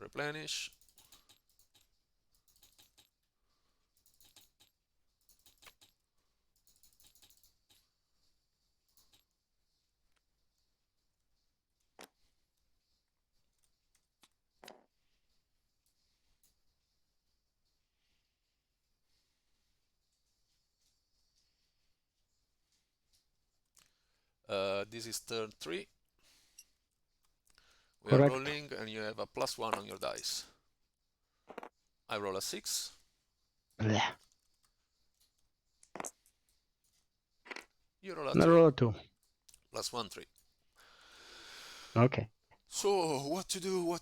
Replenish. This is turn 3. We are rolling and you have a +1 on your dice. I roll a 6. Bleh. You roll a I 2. roll a 2. +1, 3. Okay. So, what to do?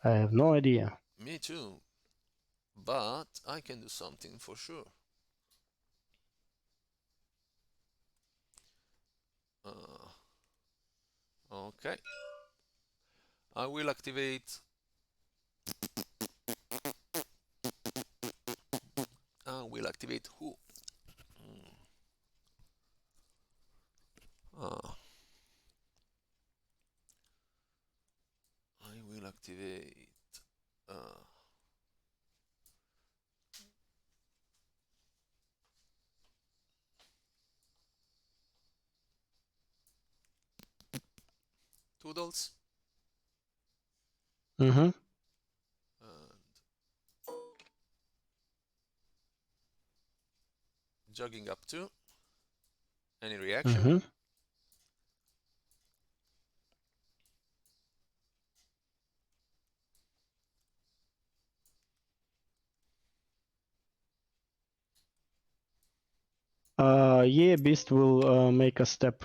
I have no idea. Me too. But I can do something for sure. Okay. I will activate. Who? I will activate. Toodles. And jogging up 2. Any reaction? Yeah, Beast will make a step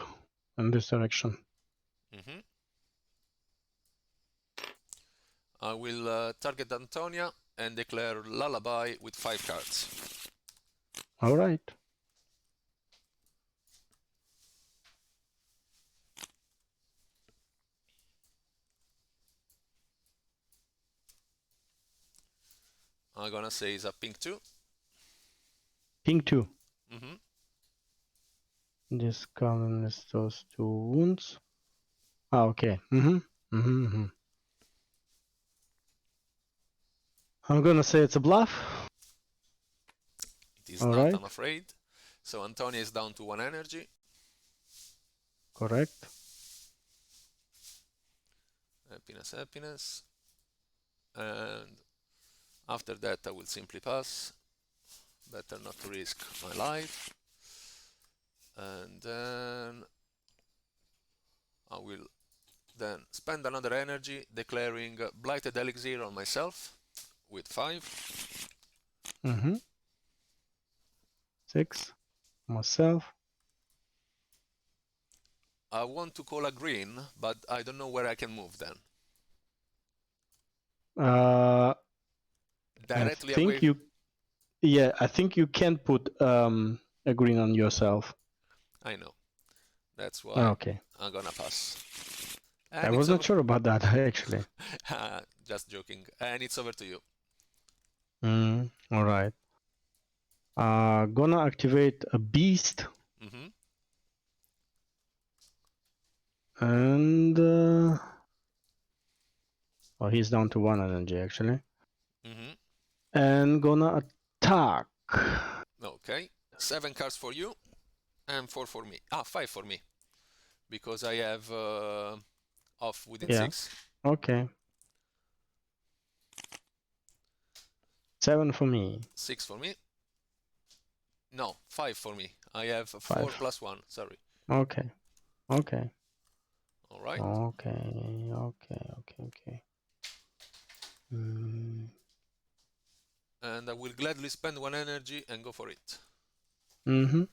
in this direction. I will target Antonia and declare Lullaby with 5 cards. All right. I'm gonna say it's a pink 2. Pink 2. Just column those 2 wounds. Okay. I'm gonna say it's a bluff. It is not, I'm afraid. So Antonia is down to 1 energy. Correct. Happiness. And after that I will simply pass. Better not to risk my life. And then I will then spend another energy declaring Blighted Elixir on myself with 5. 6. Myself. I want to call a green, but I don't know where I can move then. Directly I think away. Yeah, I think you can put a green on yourself. I know. That's why Okay. I'm gonna pass. I And was not sure about that actually. Just joking. And it's over to you. All right. Gonna activate a beast. Mm-hmm. And oh, he's down to 1 energy actually. Mm-hmm. And gonna attack. Okay. 7 cards for you and 4 for me. 5 for me. Because I have off within 6. Okay. 7 for me. 6 for me. No, 5 for me. I have 4 5. plus 1. Sorry. Okay. Okay. All right. Okay. And I will gladly spend 1 energy and go for it. Mm-hmm.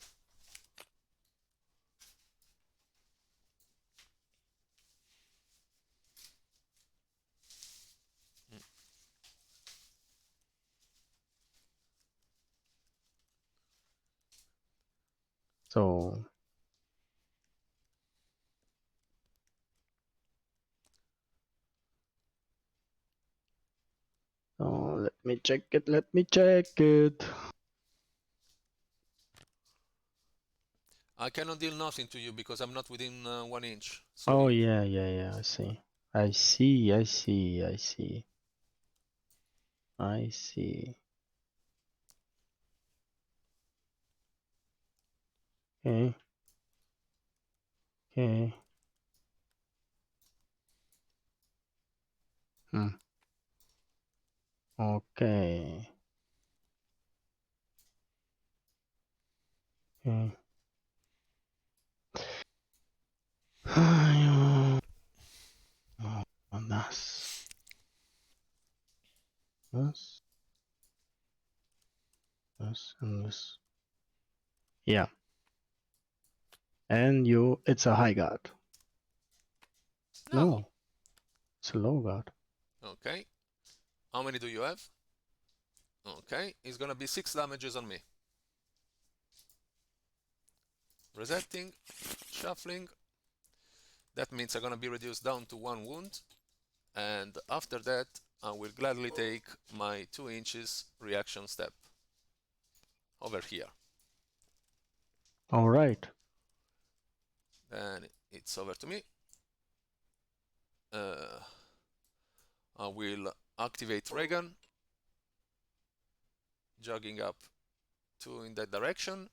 So let me check it. I cannot deal nothing to you because I'm not within 1 inch. Oh Sorry. yeah, I see. Okay. Okay. This and this. Yeah. And it's a high guard. No, it's a low guard. Okay. How many do you have? Okay. It's gonna be 6 damages on me. Resetting. Shuffling. That means I'm gonna be reduced down to 1 wound. And after that, I will gladly take my 2 inches reaction step. Over here. All right. Then it's over to me. I will activate Raegan, jogging up 2 in that direction.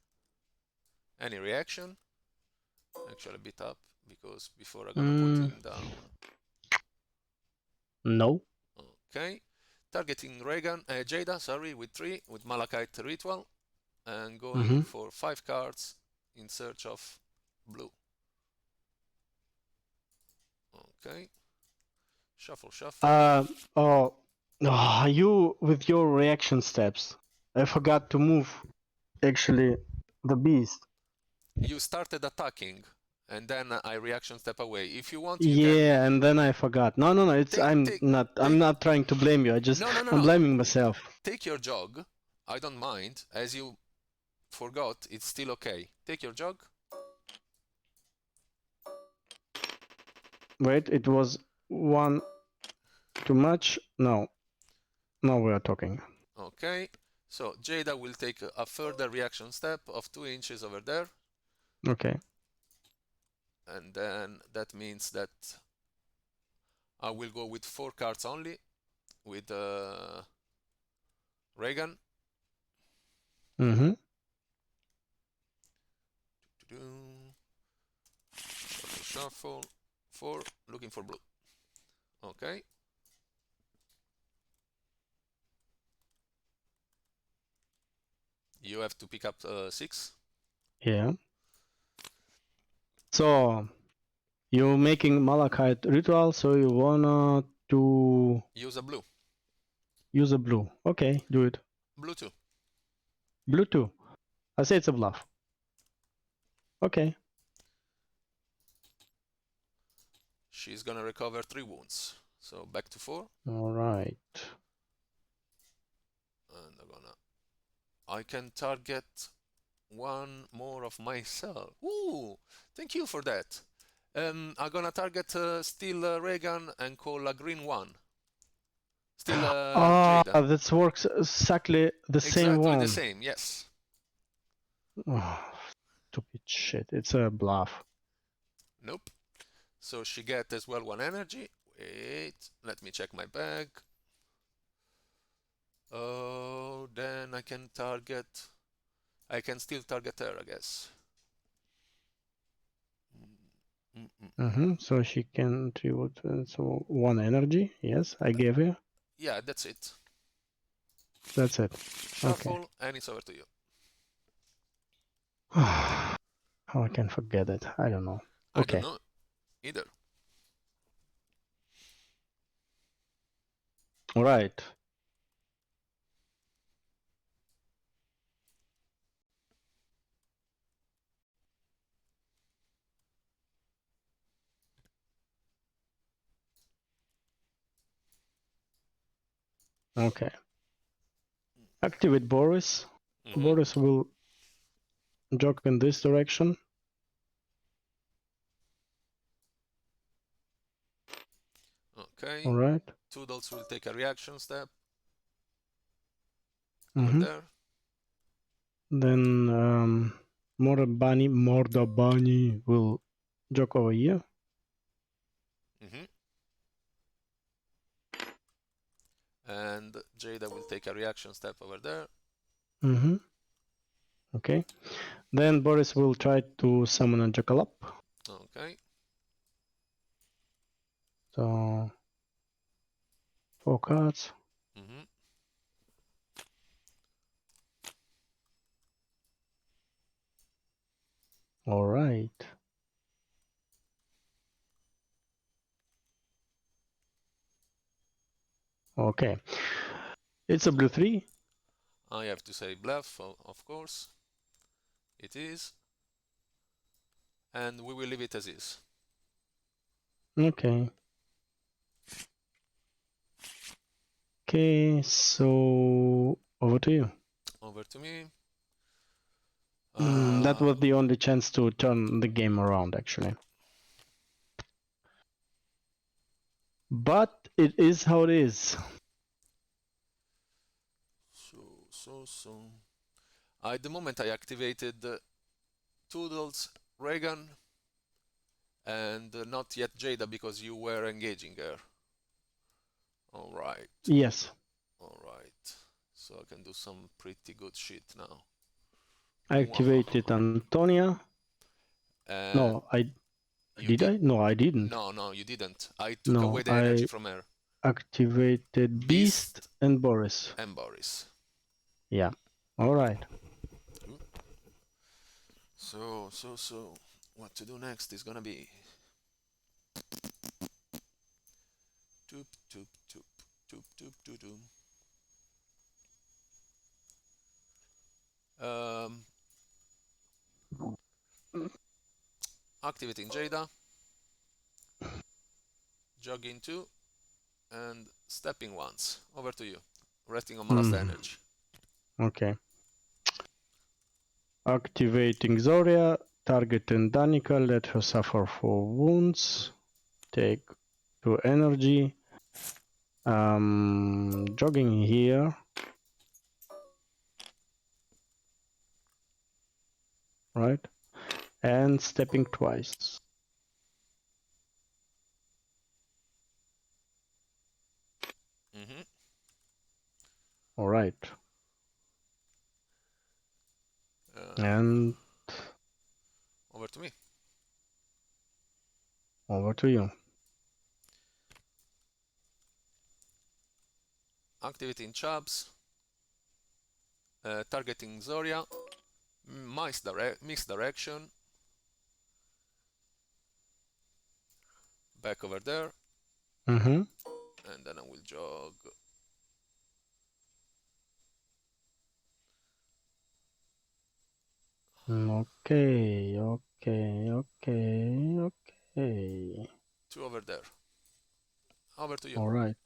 Any reaction? Actually a bit up, because before I'm gonna put him down. No. Okay. Targeting Raegan, Jada, sorry, with 3, with Malachite Ritual, and going for 5 cards in search of blue. Okay. Shuffle. You with your reaction steps. I forgot to move actually the beast. You started attacking, and then I reaction step away. If you want, Yeah, and then I forgot. No. I'm not trying to blame you. I'm blaming myself. Take your jog. I don't mind. As you forgot, it's still okay. Take your jog. Wait, it was 1 too much? No. Now we are talking. Okay. So Jada will take a further reaction step of 2 inches over there. Okay. And then that means that I will go with 4 cards only with Raegan. Shuffle. 4, looking for blue. Okay. You have to pick up 6. Yeah. So you're making Malachite ritual, so you wanna to Use a blue. use a blue. Okay, do it. Blue 2. Blue 2. I say it's a bluff. Okay. She's gonna recover 3 wounds. So back to 4. Alright. And I can target one more of myself. Ooh, thank you for that. I'm gonna target still Raegan and call a green 1. Still Jada. That works exactly the same Exactly the one. same, yes. Oh, stupid shit. It's a bluff. Nope. So she get as well 1 energy. Wait, let me check my bag. Oh, then I can target. I can still target her, I guess. So she can tribute so 1 energy. Yes, I gave you. Yeah, that's it. That's it. Shuffle, Okay. and it's over to you. How I can forget it? I don't know. I Okay. don't know either. All right. Okay. Activate Boris. Boris will jog in this direction. Okay. All right. Toodles will take a reaction step. Over there. Then Mordabani will jog over here. And Jada will take a reaction step over there. Okay. Then Boris will try to summon a Jackalope. Okay. So 4 cards. All right. Okay. It's a blue 3. I have to say bluff, of course. It is. And we will leave it as is. Okay. Okay, so over to you. Over to me. That was the only chance to turn the game around, actually. But it is how it is. So. At the moment I activated Toodles, Raegan, and not yet Jada because you were engaging her. Alright. Yes. Alright. So I can do some pretty good shit now. I activated Antonia. No, did I? No, I didn't. No, you didn't. I took away the energy from her. Activated Beast and Boris. Yeah. All right. So, what to do next is gonna be toop. Activating Jada, jogging 2, and stepping once. Over to you. Resting on my last energy. Okay. Activating Zoria, targeting Danica, let her suffer 4 wounds. Take 2 energy. Jogging here. Right? And stepping twice. All right. And over to me. Over to you. Activating Chubs. Targeting Zoria. Misdirection. Back over there. Mm-hmm. And then I will jog. Okay. 2 over there. Over to you. All right.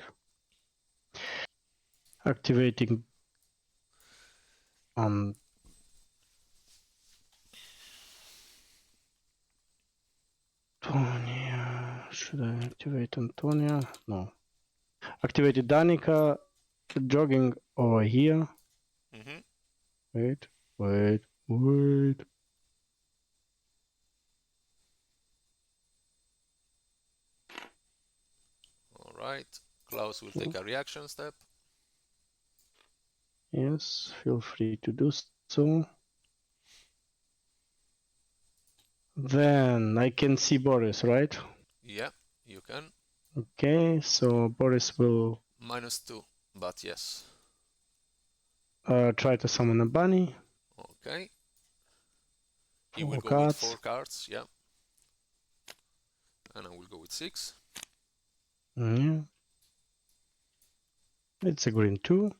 Activating Antonia. Should I activate Antonia? No. Activated Danica. Jogging over here. Mm-hmm. Wait. Alright. Klaus will take a reaction step. Yes, feel free to do so. Then I can see Boris, right? Yeah, you can. Okay, so Boris will -2, but yes. try to summon a bunny. Okay. He will 4 go with cards. 4 cards, yeah. And I will go with 6. Yeah. It's a green 2.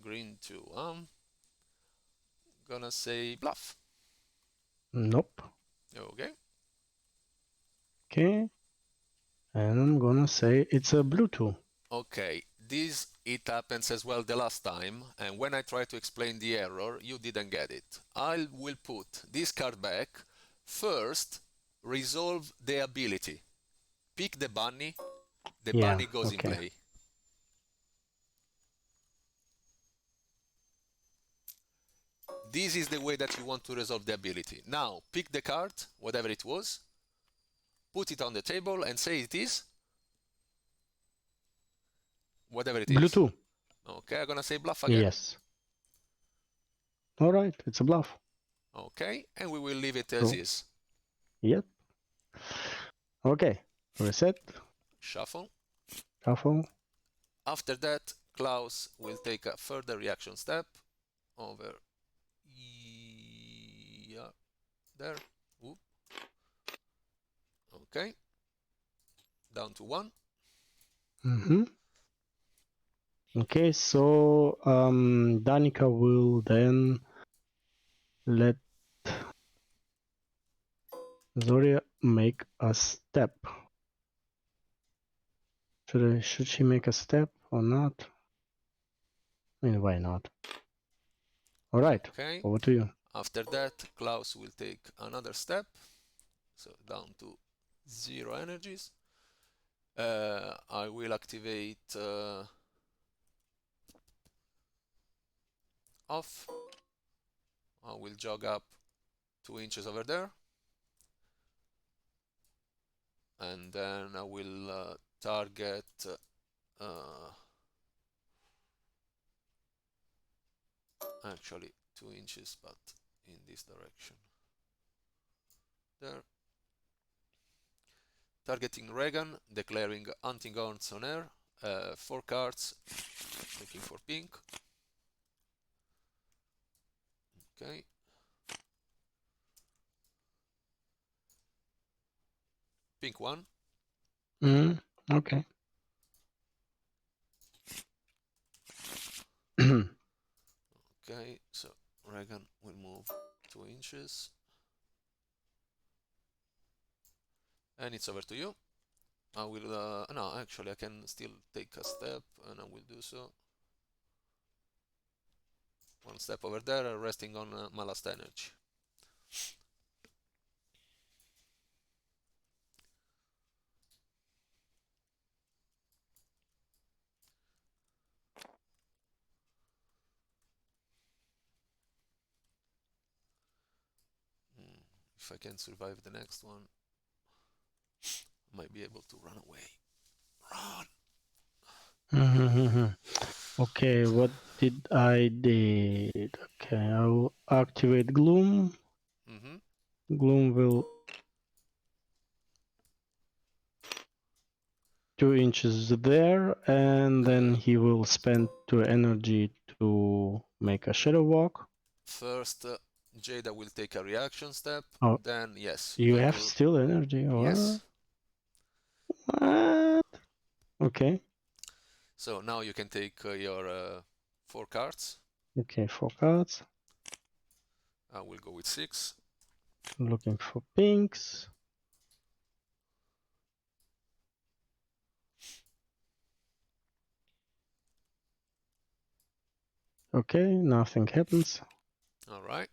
Green 2. Gonna say bluff. Nope. Okay. Okay. And I'm gonna say it's a blue 2. Okay, it happens as well the last time, and when I try to explain the error, you didn't get it. I will put this card back. First, resolve the ability. Pick the bunny. The bunny goes in play. This is the way that you want to resolve the ability. Now, pick the card, whatever it was, put it on the table and say it is whatever it Blue is. 2. Okay, I'm gonna say bluff again. Yes. Alright, it's a bluff. Okay, and we will leave it as is. Yep. Okay, reset. Shuffle. Shuffle. After that, Klaus will take a further reaction step over there. Oop. Okay. Down to 1. Mm-hmm. Okay, so Danica will then let Zoria make a step. Should she make a step or not? I mean, why not? All right, Okay. over to you. After that, Klaus will take another step. So down to 0 energies. I will activate off. I will jog up 2 inches over there. And then I will target actually 2 inches, but in this direction. There. Targeting Raegan, declaring hunting horns on air. 4 cards, looking for pink. Okay. Pink 1. Okay. Okay, so Raegan will move 2 inches. And it's over to you. I will, no, actually I can still take a step, and I will do so. 1 step over there, resting on my last energy. If I can survive the next one, I might be able to run away. Run! Okay, what did I did? Okay, I will activate Gloom. Gloom will 2 inches there, and then he will spend 2 energy to make a shadow walk. First, Jada will take a reaction step. Oh, Then, yes, you he have will. still energy, or Yes. what? Okay. So now you can take your 4 cards. Okay, 4 cards. I will go with 6. Looking for pinks. Okay, nothing happens. All right.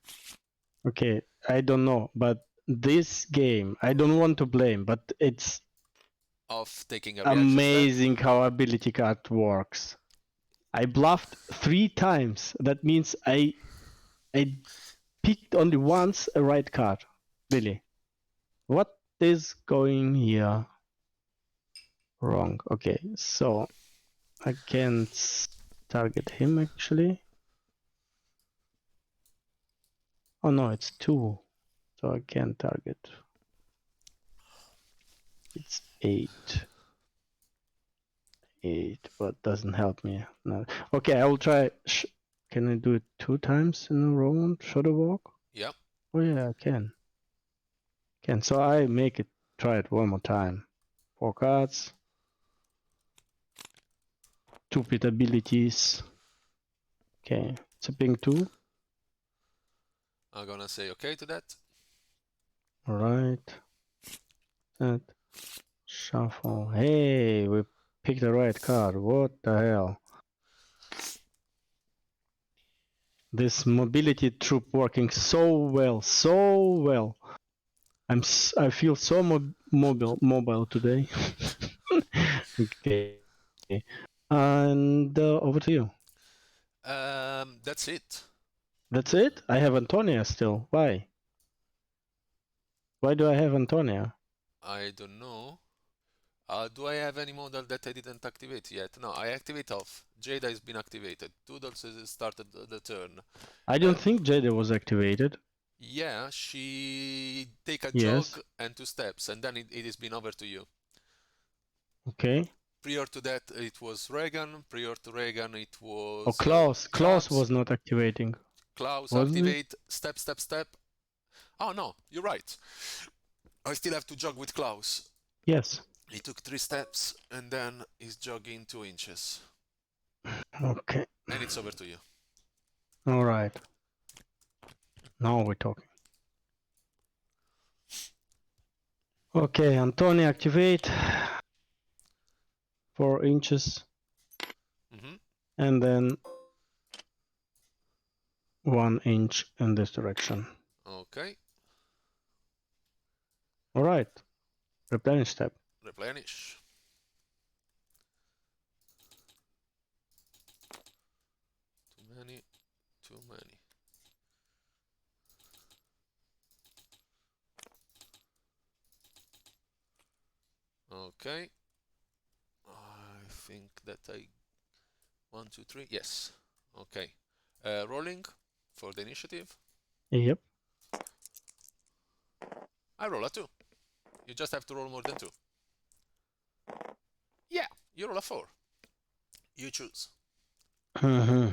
Okay, I don't know, but this game, I don't want to blame, but it's Of taking a reaction step. amazing how ability card works. I bluffed 3 times. That means I picked only once a right card. Really. What is going here wrong? Okay, so I can't target him actually. Oh no, it's 2. So I can't target. It's 8. 8, but doesn't help me. No. Okay, I will try. Can I do it 2 times in a row? Shadow walk? Yeah. Oh yeah, I can. So I make it. Try it one more time. 4 cards. 2 pit abilities. Okay, it's a ping 2. I'm gonna say okay to that. Alright. That. Shuffle. Hey, we picked the right card. What the hell? This mobility troop working so well, so well. I feel so mobile today. Okay. And over to you. That's it. That's it? I have Antonia still. Why? Why do I have Antonia? I don't know. Do I have any model that I didn't activate yet? No, I activate off. Jada has been activated. Toodles has started the turn. I don't think Jada was activated. Yeah, she take a Yes. jog and 2 steps, and then it has been over to you. Okay. Prior to that, it was Raegan. Prior to Raegan, it was Oh, Klaus. Klaus Chubs. was not activating. Klaus Wasn't activate. Step, step, step. Oh no, you're right. I still have to jog with Klaus. Yes. He took 3 steps, and then he's jogging 2 inches. Okay. And it's over to you. All right. Now we're talking. Okay, Antonia activate. 4 inches. Mm-hmm. And then 1 inch in this direction. Okay. All right. Replenish step. Replenish. Too many. Too many. Okay. I think that I 1, 2, 3. Yes. Okay. Rolling for the initiative. Yep. I roll a 2. You just have to roll more than 2. Yeah, you roll a 4. You choose. Mm-hmm.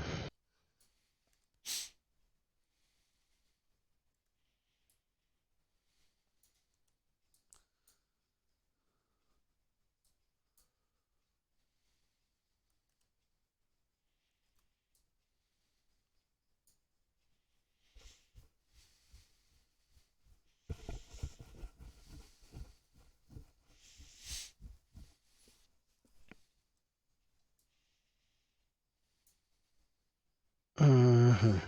Mm-hmm.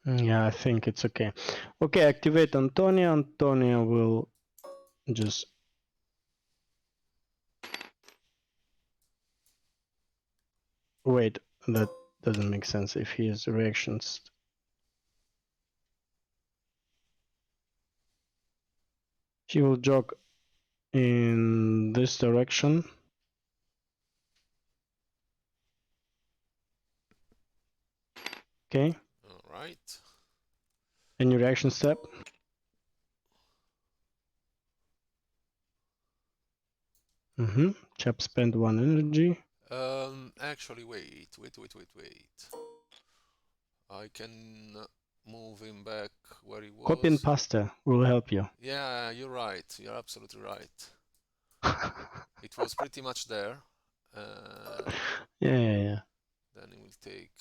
Yeah, I think it's okay. Okay, activate Antonia. Antonia will just wait. That doesn't make sense if he has reactions. She will jog in this direction. Okay. All right. Any reaction step? Chubs spent 1 energy. Actually, wait. I can move him back where he Copy and was. pasta will help you. Yeah, you're right. You're absolutely right. It was pretty much there. Yeah. Then he will take.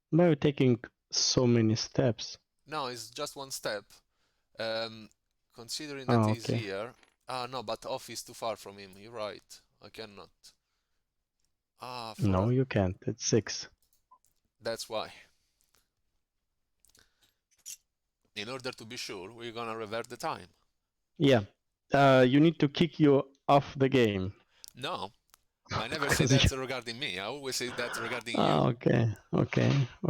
Why are you taking so many steps? No, it's just one step. Considering that he's Okay. here. Ah, no, but off is too far from him. You're right. I cannot. Ah, No, you can't. It's 6. That's why. In order to be sure, we're gonna revert the time. Yeah. You need to kick you off the game. No, I never say that regarding me. I always say that regarding you.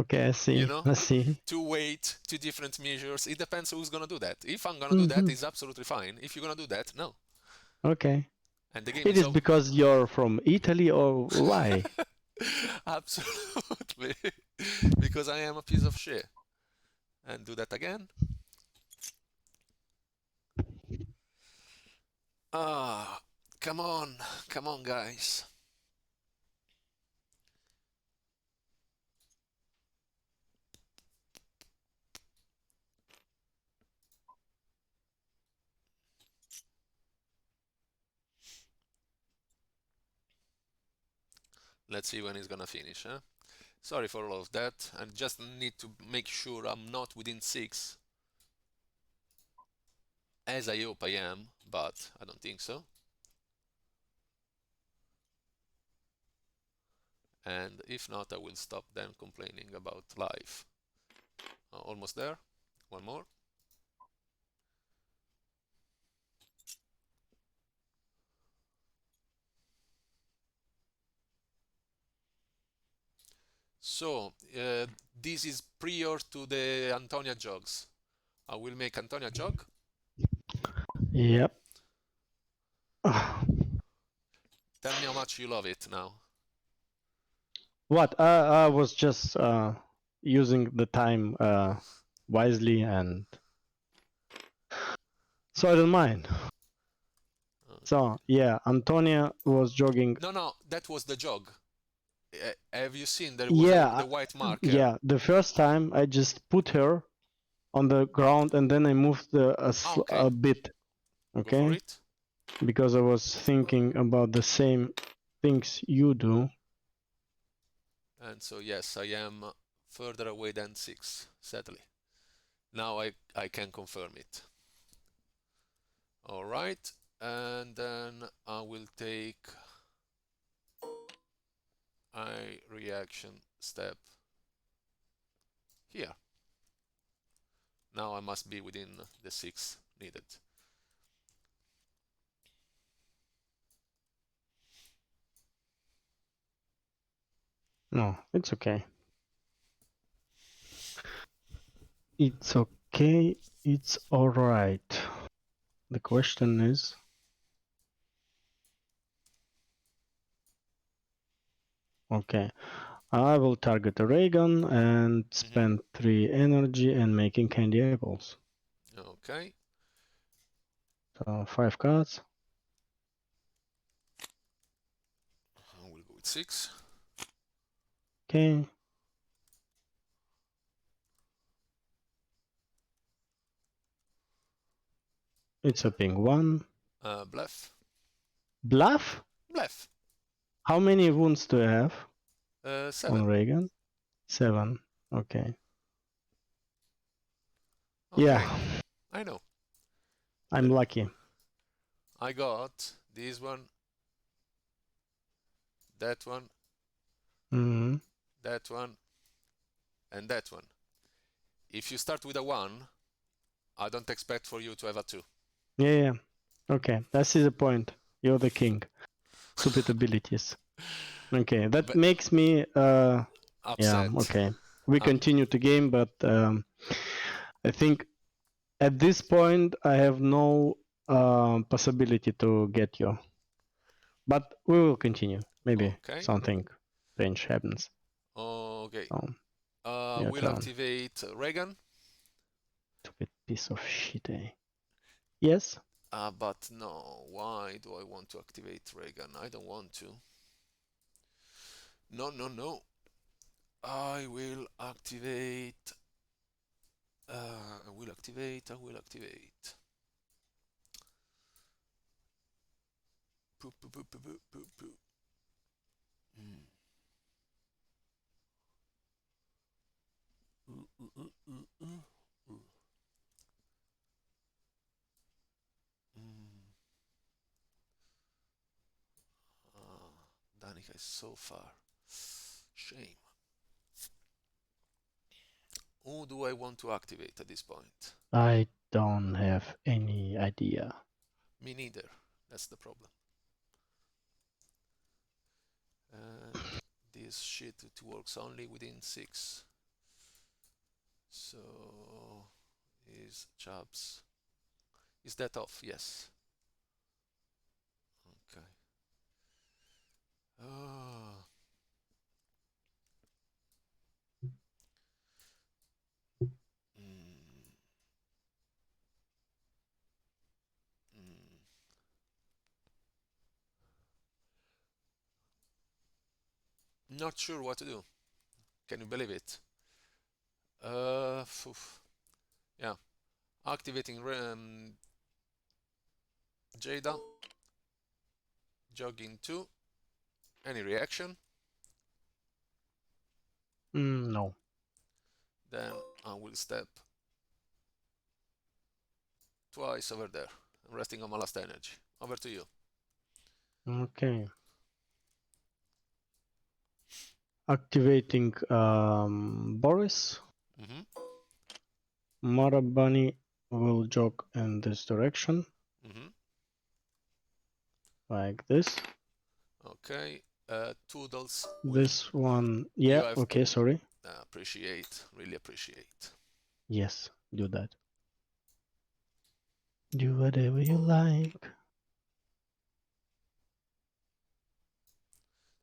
Okay, I see. You know? I see. Two weight, two different measures. It depends who's gonna do that. If I'm gonna do that, it's absolutely fine. If you're gonna do that, no. Okay. And the game It is is because you're from Italy or why? Absolutely. Because I am a piece of shit. And do that again. Ah, come on, guys. Let's see when he's gonna finish, huh? Sorry for all of that. I just need to make sure I'm not within 6. As I hope I am, but I don't think so. And if not, I will stop them complaining about life. Almost there. One more. So, this is prior to the Antonia jogs. I will make Antonia jog. Yep. Tell me how much you love it now. What? I was just using the time wisely, and so I don't mind. So yeah, Antonia was jogging. No, that was the jog. Have you seen there was the white marker? Yeah, the first time I just put her on the ground and then I moved a bit. Okay. Go for it. Because I was thinking about the same things you do. And so yes, I am further away than 6, sadly. Now I can confirm it. All right, and then I will take a reaction step here. Now I must be within the 6 needed. No, it's okay. It's okay. It's all right. The question is, okay, I will target a Raegan and spend 3 energy and making candy apples. Okay. So 5 cards. I will go with 6. Okay. It's a ping 1. Bluff. Bluff? Bluff. How many wounds do you have? 7. On Raegan? 7. Okay. Okay. Yeah. I know. I'm lucky. I got this one, that one, that one, and that one. If you start with a 1, I don't expect for you to have a 2. Yeah. Okay, I see the point. You're the king. Stupid abilities. Okay, that makes me upset. Yeah, okay. We continue the game, but I think at this point I have no possibility to get you. But we will continue. Maybe something strange happens. Okay. So. Your We'll turn. activate Raegan. Stupid piece of shit, eh? Yes? But no, why do I want to activate Raegan? I don't want to. No, no, no. I will activate. I will activate. Poo, poo, poo, poo, poo, poo, poo. Danica is so far. Shame. Who do I want to activate at this point? I don't have any idea. Me neither. That's the problem. This shit, it works only within 6. So is Chubs. Is that off? Yes. Okay. Ah. Not sure what to do. Can you believe it? Yeah. Activating Jada. Jogging 2. Any reaction? No. Then I will step twice over there. I'm resting on my last energy. Over to you. Okay. Activating Boris. Mara Bunny will jog in this direction. Like this. Okay. Toodles. This one. Yeah, okay, sorry. Appreciate. Really appreciate. Yes, do that. Do whatever you like.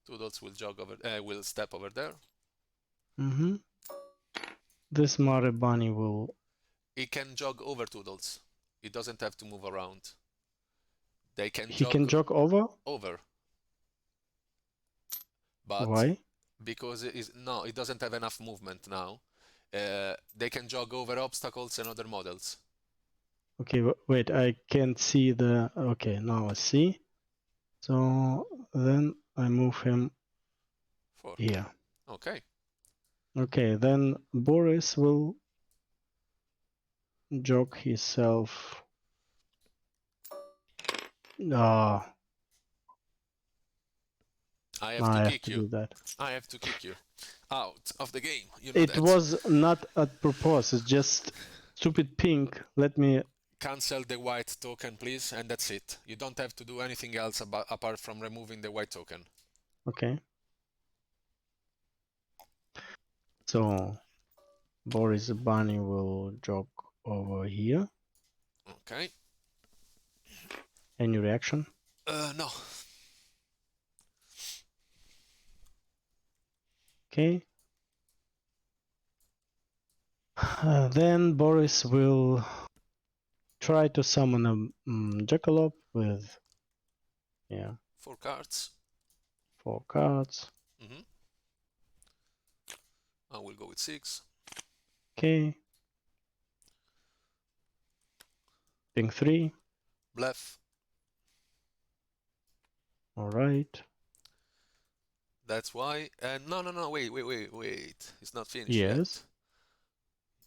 Toodles will jog over. Will step over there. This Mara Bunny will. He can jog over Toodles. He doesn't have to move around. They can He can jog over? Over. But why? Because it doesn't have enough movement now. They can jog over obstacles and other models. Okay, wait, I can't see the. Okay, now I see. So then I move him here. Okay. Okay, then Boris will jog himself. I have to kick you. Do that. I have to kick you out of the game. You know It was not at purpose. It's just stupid pink. Let me cancel the white token, please, and that's it. You don't have to do anything else apart from removing the white token. Okay. So Boris Bunny will jog over here. Okay. Any reaction? No. Okay. Then Boris will try to summon a Jackalope with 4 cards. 4 cards. I will go with 6. Okay. Thing 3. Bluff. All right. That's why. And no, wait. It's not finished Yes. yet.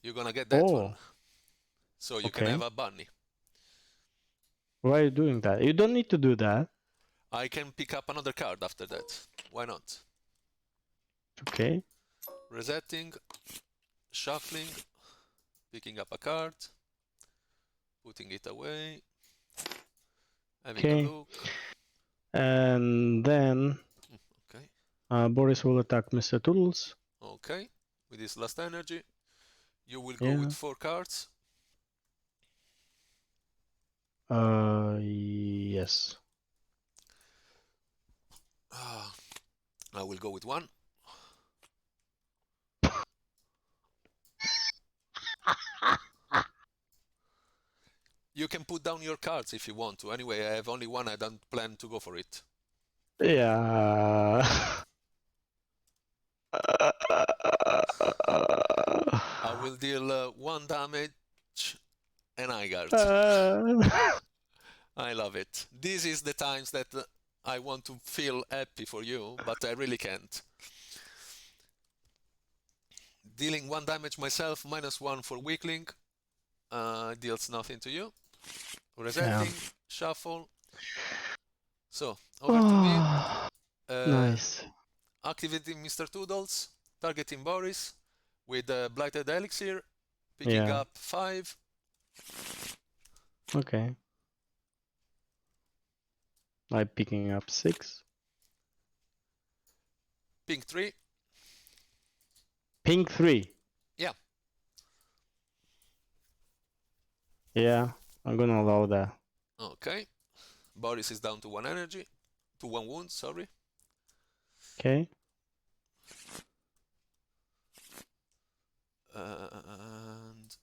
You're gonna get that one. So you can have a bunny. Why are you doing that? You don't need to do that. I can pick up another card after that. Why not? Okay. Resetting, shuffling, picking up a card, putting it away, having a look. And then Boris will attack Mr. Toodles. Okay. With his last energy, you will go with 4 cards. Yes. I will go with 1. You can put down your cards if you want to. Anyway, I have only one. I don't plan to go for it. Yeah. I will deal 1 damage and I guard. I love it. This is the times that I want to feel happy for you, but I really can't. Dealing 1 damage myself, -1 for weakling. Deals nothing to you. Resetting, shuffle. So, over to me. Nice. Activating Mr. Toodles, targeting Boris with Blighted Elixir, picking up 5. Okay. I'm picking up 6. Pink 3. Pink 3. Yeah. Yeah, I'm gonna allow that. Okay. Boris is down to 1 energy. To 1 wound, sorry. Okay. And...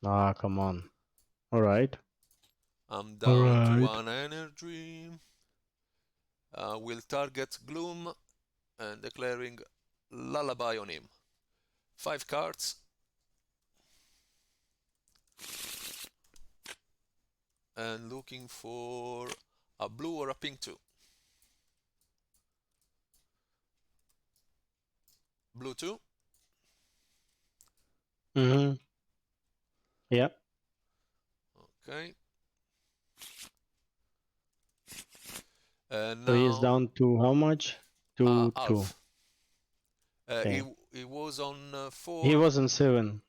Ah, come on. Alright. I'm down to 1 energy. Will target Gloom and declaring Lullaby on him. 5 cards. And looking for a blue or a pink 2. Blue 2. Mm-hmm. Yeah. Okay. And So he's down to how much? To 2. half. Okay. He was on 4. He was on 7.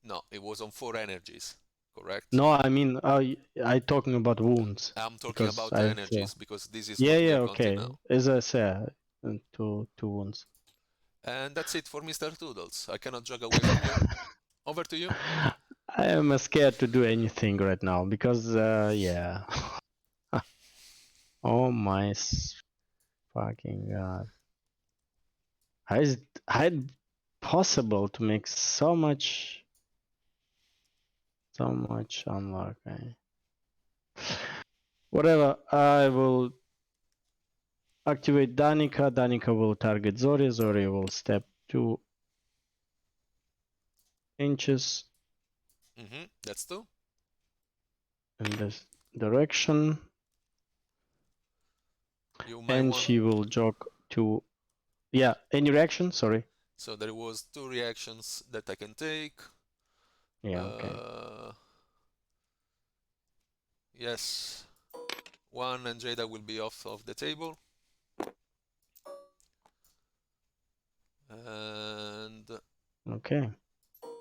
No, it was on 4 energies, correct? No, I mean, I'm talking about wounds. I'm talking about the energies because this is yeah, what we are okay. counting now. As I said, 2 wounds. And that's it for Mr. Toodles. I cannot jog away from you. Over to you. I am scared to do anything right now because, yeah. Oh my fucking god. How is it possible to make so much unlock? Whatever, I will activate Danica. Danica will target Zori. Zori will step 2 inches That's 2. in this direction. And she will jog to... Yeah, any reaction? Sorry. So there was 2 reactions that I can take. Yeah, okay. Yes. 1 and Jada will be off of the table. And okay.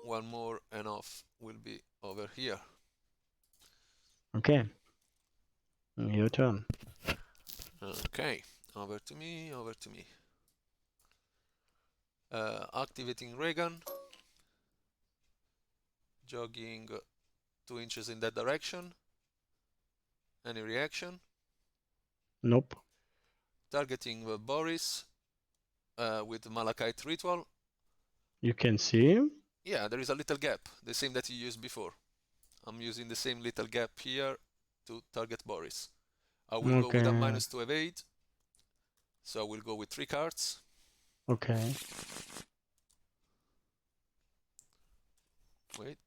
1 more and off will be over here. Okay. Your turn. Okay. Over to me, over to me. Activating Raegan. Jogging 2 inches in that direction. Any reaction? Nope. Targeting Boris with Malachite Ritual. You can see him? Yeah, there is a little gap, the same that you used before. I'm using the same little gap here to target Boris. I will go with a -2 evade. So I will go with 3 cards. Okay. Wait.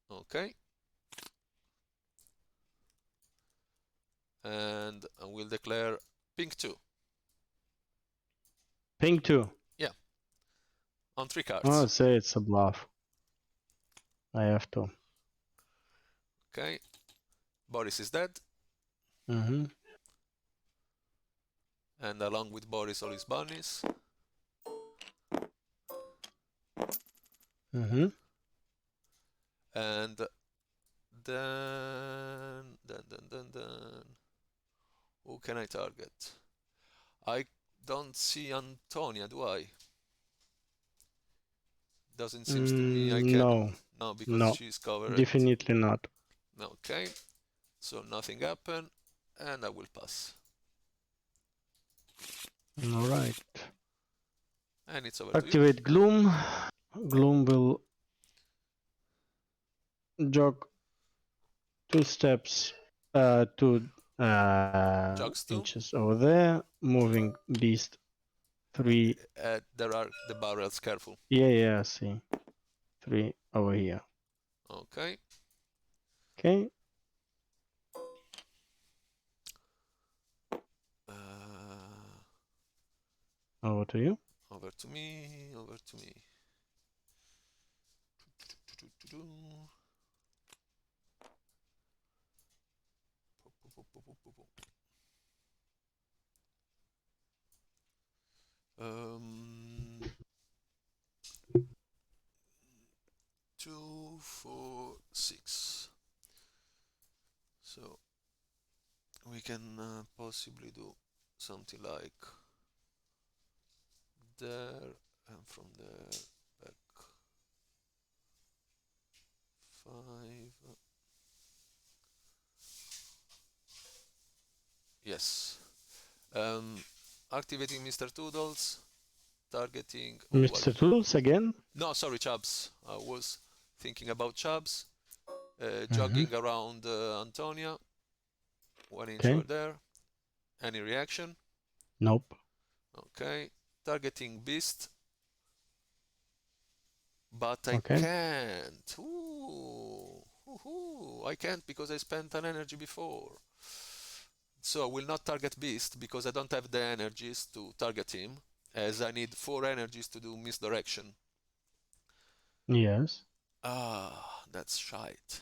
Okay. And I will declare pink 2. Pink 2? Yeah. On 3 cards. Oh, say it's a bluff. I have to. Okay. Boris is dead. Mm-hmm. And along with Boris, all his bunnies. Mm-hmm. And then... Who can I target? I don't see Antonia, do I? Doesn't seem to me I can. No. No, because she's covered. Definitely not. Okay. So nothing happened, and I will pass. Alright. And it's over to you. Activate Gloom. Gloom will jog 2 steps, 2 Jogs 2. inches over there. Moving beast 3. There are the barrels, careful. Yeah, I see. 3 over here. Okay. Okay. Over to you. Over to me, over to me. Um, 2, 4, 6. So we can possibly do something like there and from there back 5. Yes. Activating Mr. Toodles. Targeting. Mr. Toodles again? No, sorry, Chubs. I was thinking about Chubs. Jogging around Antonia. 1 inch over there. Any reaction? Nope. Okay. Targeting Beast. But I can't. I can't because I spent an energy before. So I will not target Beast because I don't have the energies to target him, as I need 4 energies to do misdirection. Yes. That's shite.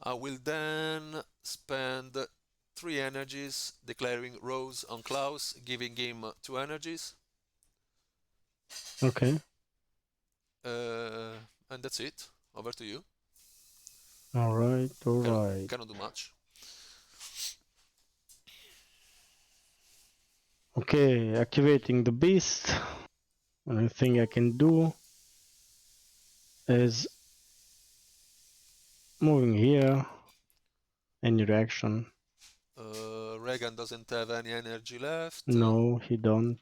I will then spend 3 energies declaring Rose on Klaus, giving him 2 energies. Okay. And that's it. Over to you. Alright. Cannot do much. Okay, activating the beast. Only thing I can do is moving here. Any reaction? Raegan doesn't have any energy left. No, he don't.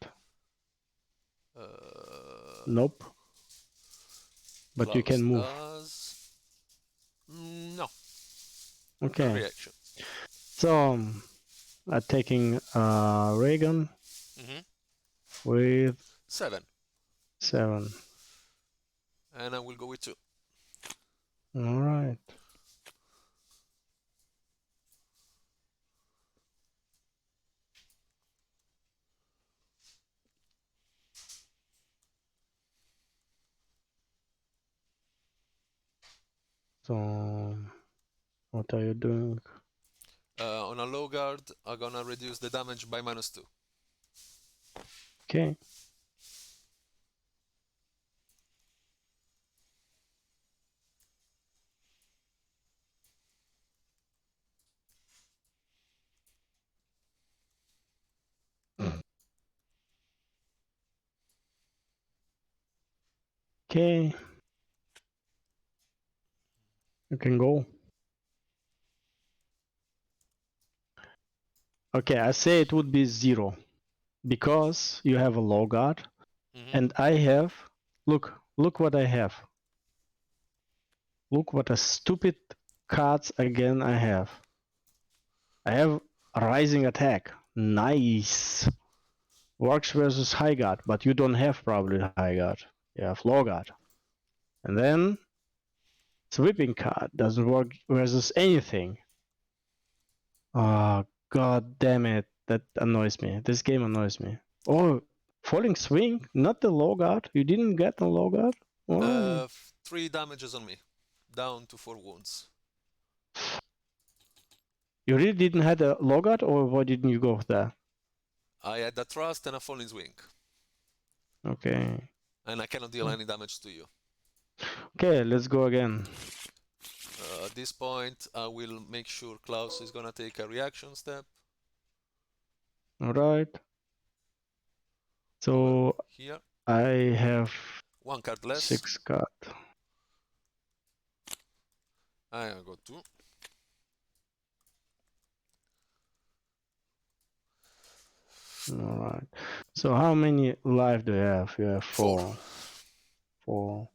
Nope. But Klaus you can move. Does. No. Okay. No reaction. So, attacking Raegan with 7. 7. And I will go with 2. Alright. So, what are you doing? On a low guard, I'm gonna reduce the damage by -2. Okay. Okay. You can go. Okay, I say it would be 0 because you have a low guard and I have, look what I have. Look what a stupid cards again I have. I have a rising attack. Nice. Works versus high guard, but you don't have probably high guard. You have low guard. And then sweeping card doesn't work versus anything. Oh, god damn it. That annoys me. This game annoys me. Oh, falling swing? Not the low guard? You didn't get the low guard? Why? 3 damages on me. Down to 4 wounds. You really didn't have a low guard, or why didn't you go there? I had a thrust and a falling swing. Okay. And I cannot deal any damage to you. Okay, let's go again. At this point, I will make sure Klaus is gonna take a reaction step. Alright. So here. I have 1 card less. 6 cards. I got 2. Alright. So how many life do you have? You have 4. 4.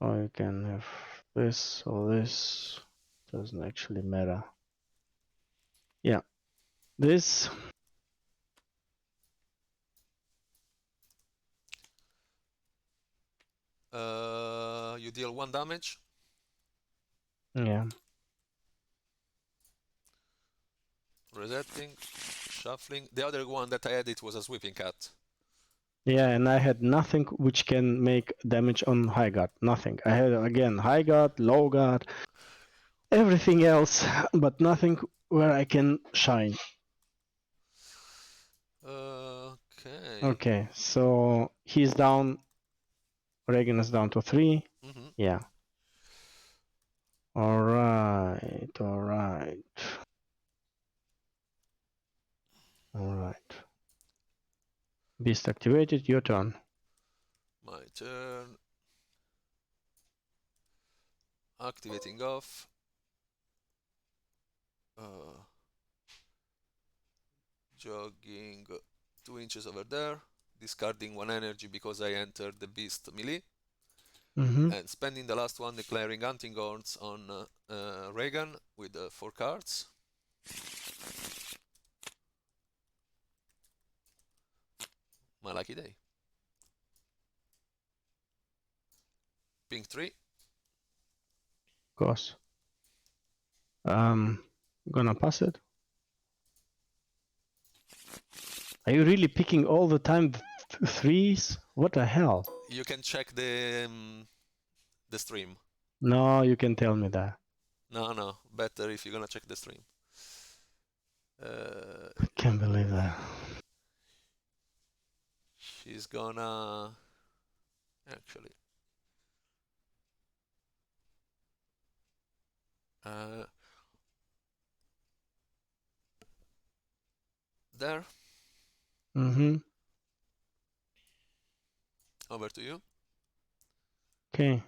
Or you can have this or this. Doesn't actually matter. Yeah. This. You deal 1 damage. Yeah. Resetting. Shuffling. The other one that I added was a sweeping cat. Yeah, and I had nothing which can make damage on high guard. Nothing. I had again high guard, low guard, everything else, but nothing where I can shine. Okay. Okay, so he's down. Raegan is down to 3. Mm-hmm. Yeah. Alright, alright. Alright. Beast activated, your turn. My turn. Activating off. Jogging 2 inches over there. Discarding 1 energy because I entered the beast melee. Mm-hmm. And spending the last one, declaring hunting horns on Raegan with 4 cards. My lucky day. Pink 3. Of course. Gonna pass it. Are you really picking all the time 3s? What the hell? You can check the stream. No, you can tell me that. No, better if you're gonna check the stream. I can't believe that. She's gonna actually there. Mm-hmm. Over to you. Okay.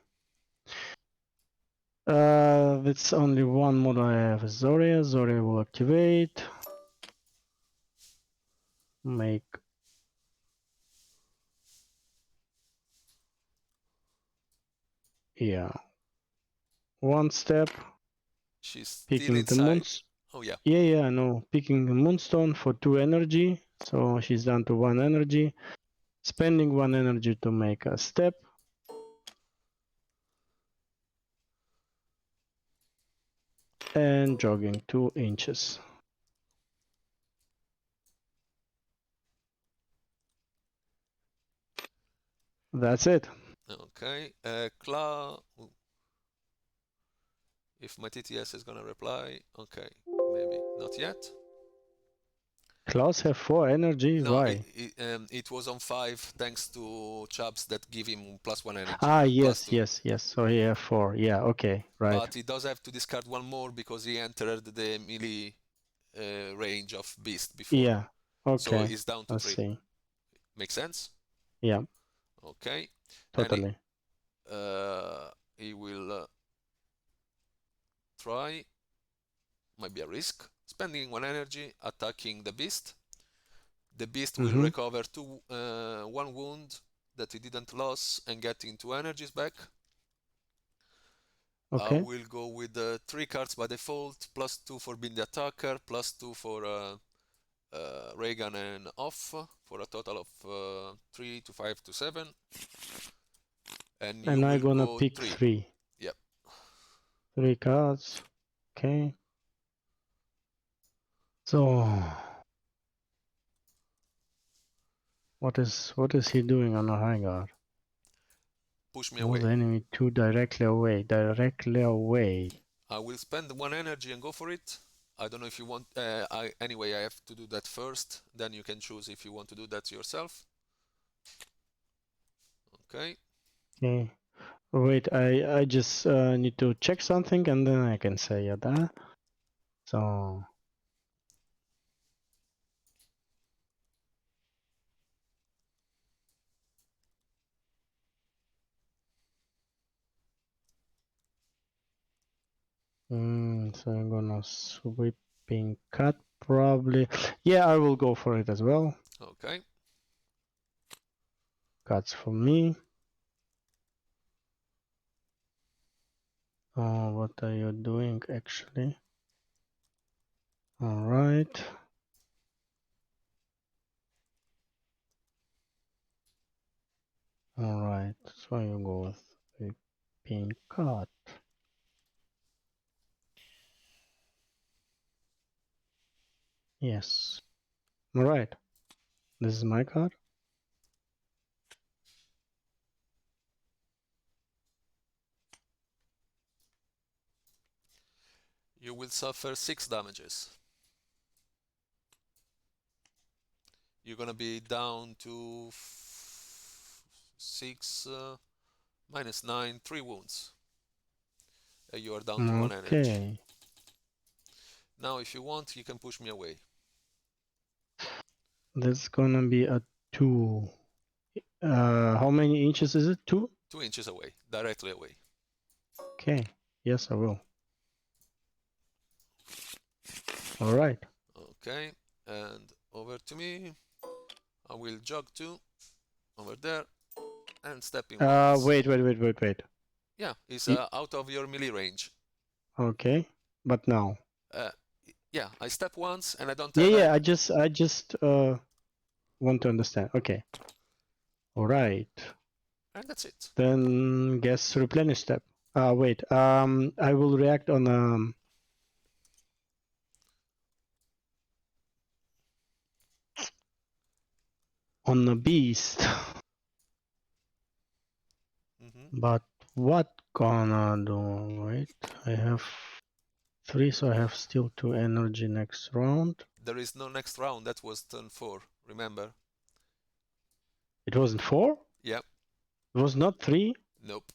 It's only one mod I have. Zoria. Zoria will activate. Make. Yeah. 1 step. She's still Picking the inside. moons. Oh yeah. Yeah, I know. Picking the Moonstone for 2 energy. So she's down to 1 energy. Spending 1 energy to make a step. And jogging 2 inches. That's it. Okay. Klaus. If my TTS is gonna reply. Okay. Maybe not yet. Klaus have 4 energy. No, Why? it was on 5 thanks to Chubs that give him +1 energy. Ah, plus yes, 2. yes. So he have 4. Yeah, okay, right. But he does have to discard 1 more because he entered the melee range of beast before. Yeah, okay. So he's down to I 3. see. Make sense? Yeah, Okay. totally. He will try. Might be a risk. Spending 1 energy, attacking the beast. The beast will recover 1 wound that he didn't lose and getting 2 energies back. Okay. I will go with 3 cards by default, +2 for being the attacker, +2 for Raegan and off, for a total of 3 to 5 to 7. And you I'm will gonna go pick 3. Yep. 3 cards. Okay. So what is he doing on a high guard? Push me Move away. the enemy 2 directly away. Directly away. I will spend 1 energy and go for it. I don't know if you want. Anyway, I have to do that first. Then you can choose if you want to do that yourself. Okay. Okay. Wait, I just need to check something and then I can say that. So so I'm gonna sweeping cut probably. Yeah, I will go for it as well. Okay. Cuts for me. Oh, what are you doing actually? All right. All right. So you go with the pink card. Yes. All right. This is my card. You will suffer 6 damages. You're gonna be down to 6 minus 9, 3 wounds. You are down to 1 energy. Okay. Now, if you want, you can push me away. That's gonna be a 2. How many inches is it? 2? 2 inches away, directly away. Okay. Yes, I will. All right. Okay, and over to me. I will jog to over there and step in once. Wait. Yeah, it's Y- out of your melee range. Okay. But now. Yeah, I step once and I don't Yeah, have yeah. any. I just want to understand. Okay. All right. And that's it. Then guess replenish step. Wait. I will react on a beast. But what gonna do? Wait. I have 3, so I have still 2 energy next round. There is no next round. That was turn 4. Remember? It wasn't 4? Yeah. It was not 3? Nope.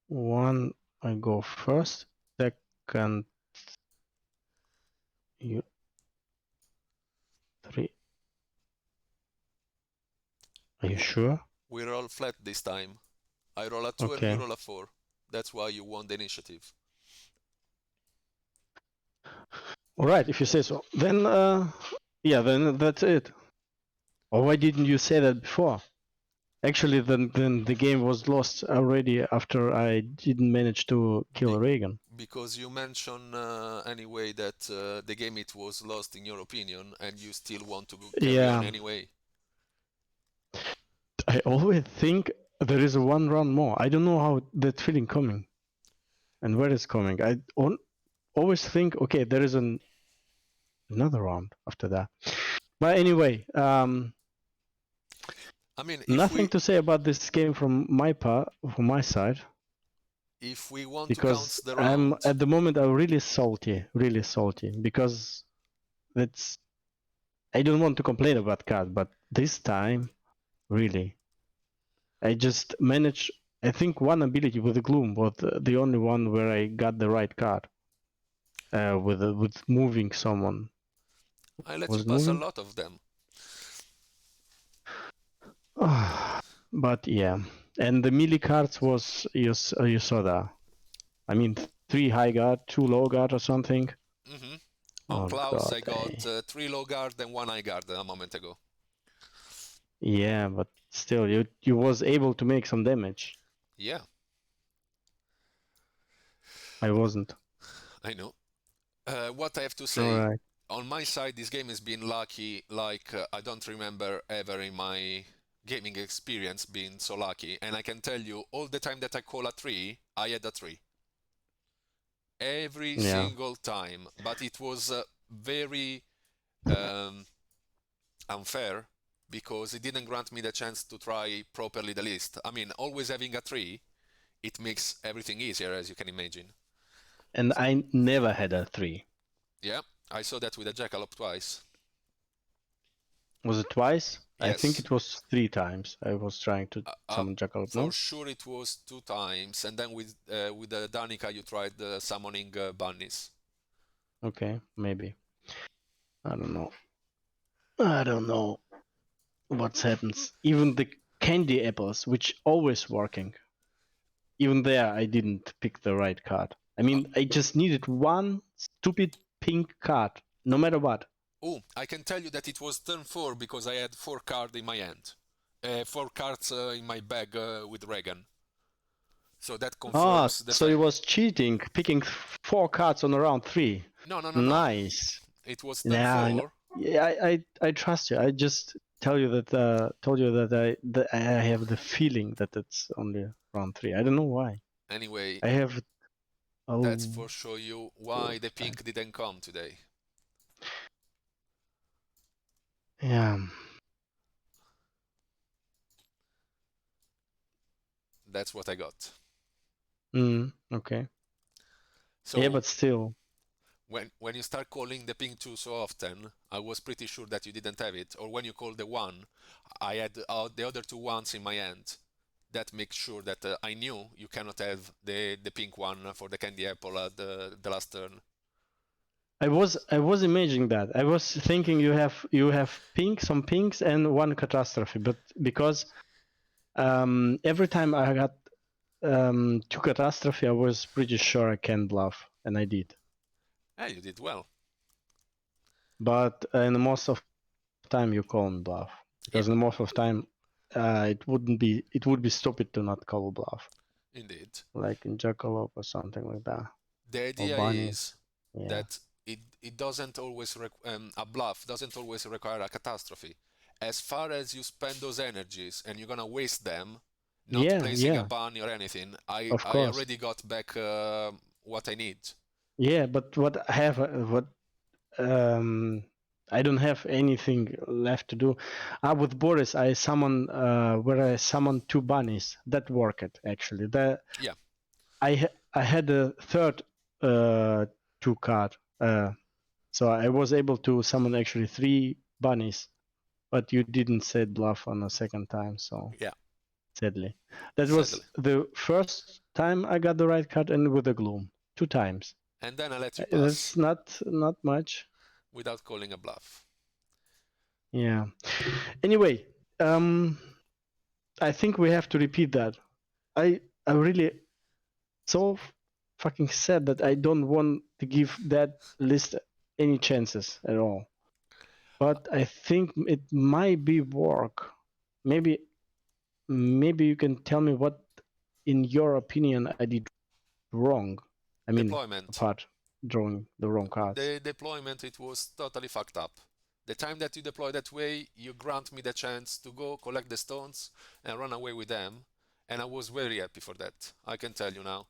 1, I go first. Second, you 3. Are you sure? We roll flat this time. I roll a 2 and Okay. you roll a 4. That's why you won the initiative. All right, if you say so. Then, yeah, then that's it. Or why didn't you say that before? Actually, then the game was lost already after I didn't manage to kill Raegan. Because you mentioned anyway that the game it was lost in your opinion, and you still want to carry on anyway. I always think there is a 1 round more. I don't know how that feeling coming, and where it's coming. I always think, okay, there is another round after that. But anyway, I mean, nothing to say about this game from my side. If we want because to count the round, I'm at the moment I'm really salty, because that's I don't want to complain about card, but this time, really, I just managed. I think one ability with the gloom was the only one where I got the right card. With moving someone. I let Was you it pass a moving? lot of them. But yeah, and the melee cards was you saw that. I mean, 3 high guard, 2 low guard or something. On Klaus, I got 3 low guard and 1 high guard a moment ago. Yeah, but still, you was able to make some damage. Yeah. I wasn't. I know. What I have to say, on my side, this game has been lucky. Like I don't remember ever in my gaming experience being so lucky. And I can tell you, all the time that I call a 3, I had a 3. Every single time. But it was very unfair because it didn't grant me the chance to try properly the list. I mean, always having a 3, it makes everything easier, as you can imagine. And I never had a 3. Yeah, I saw that with a Jackalope twice. Was it twice? Yes. I think it was 3 times. I was trying to summon Jackalope. For sure it was 2 times, and then with the Danica you tried summoning bunnies. Okay, maybe. I don't know what happens. Even the candy apples, which always working. Even there, I didn't pick the right card. I mean, I just needed one stupid pink card, no matter what. Oh, I can tell you that it was turn 4 because I had 4 cards in my hand. 4 cards in my bag with Raegan. So that Ah, confirms the so he fact. was cheating, picking 4 cards on round 3. No. Nice. It was turn Yeah, I know. 4. Yeah, I trust you. I just told you that I have the feeling that it's only round 3. I don't know why. Anyway, I have that's oh for show you why the pink didn't come today. yeah. That's what I got. Okay. So Yeah, but still. when you start calling the ping 2 so often, I was pretty sure that you didn't have it. Or when you call the 1, I had the other 2 ones in my hand. That makes sure that I knew you cannot have the pink one for the candy apple at the last turn. I was imagining that. I was thinking you have some pinks and 1 catastrophe, but because every time I got 2 catastrophe, I was pretty sure I can bluff, and I did. Hey, you did well. But in most of time you call and bluff, because in most of time it would be stupid to not call bluff, Indeed. like in Jackalope or something like that, The or idea Bunny. is Yeah. that it doesn't always a bluff doesn't always require a catastrophe. As far as you spend those energies and you're gonna waste them, not placing a bunny or anything, I Of course. already got back what I need. Yeah, but I don't have anything left to do. With Boris, I summoned 2 bunnies. That worked actually. Yeah. I had a third 2 card. So I was able to summon actually 3 bunnies, but you didn't say bluff on the second time, so Yeah. sadly. That was the first time I got the right card, and with the gloom 2 times. And then I let you pass. That's not much. Without calling a bluff. Yeah. Anyway, I think we have to repeat that. I really so fucking sad that I don't want to give that list any chances at all. But I think it might be work. Maybe you can tell me what, in your opinion, I did wrong. I mean, Deployment. apart drawing the wrong cards. The deployment, it was totally fucked up. The time that you deploy that way, you grant me the chance to go collect the stones and run away with them, and I was very happy for that. I can tell you now.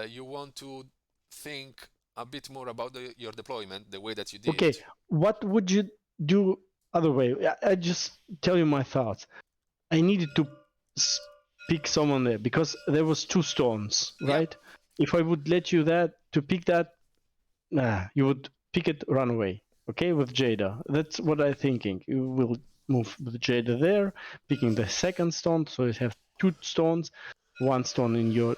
You want to think a bit more about your deployment, the way that you did. Okay, what would you do other way? I just tell you my thoughts. I needed to pick someone there because there was 2 stones, right? Yeah. If I would let you to pick that, you would pick it, run away. Okay, with Jada. That's what I'm thinking. You will move with Jada there, picking the second stone, so you have 2 stones, 1 stone in your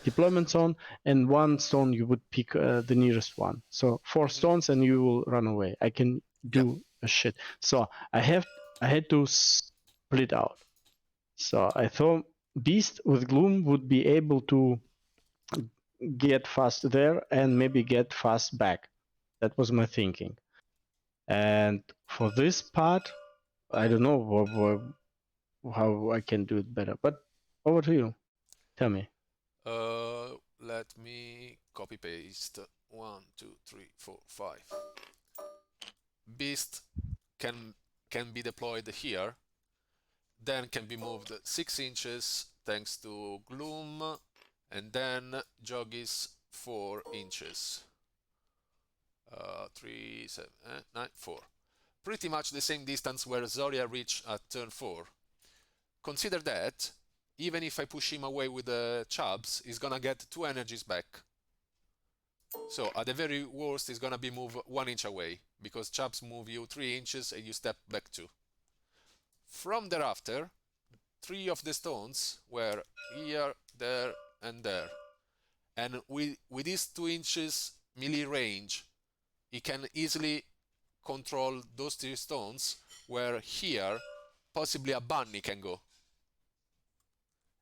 deployment zone, and 1 stone you would pick the nearest one. So 4 stones, and you will run away. I can do a shit. So I had to split out. So I thought Beast with Gloom would be able to get fast there and maybe get fast back. That was my thinking. And for this part, I don't know how I can do it better. But over to you. Tell me. Let me copy paste. 1, 2, 3, 4, 5. Beast can be deployed here. Then can be moved 6 inches thanks to Gloom, and then Joggies 4 inches. 3, 7, 9, 4. Pretty much the same distance where Zoria reached at turn 4. Consider that, even if I push him away with the Chubs, he's gonna get 2 energies back. So at the very worst, he's gonna be moved 1 inch away, because Chubs move you 3 inches and you step back 2. From thereafter, 3 of the stones were here, there, and there. And with these 2 inches melee range, he can easily control those 3 stones, where here, possibly a bunny can go.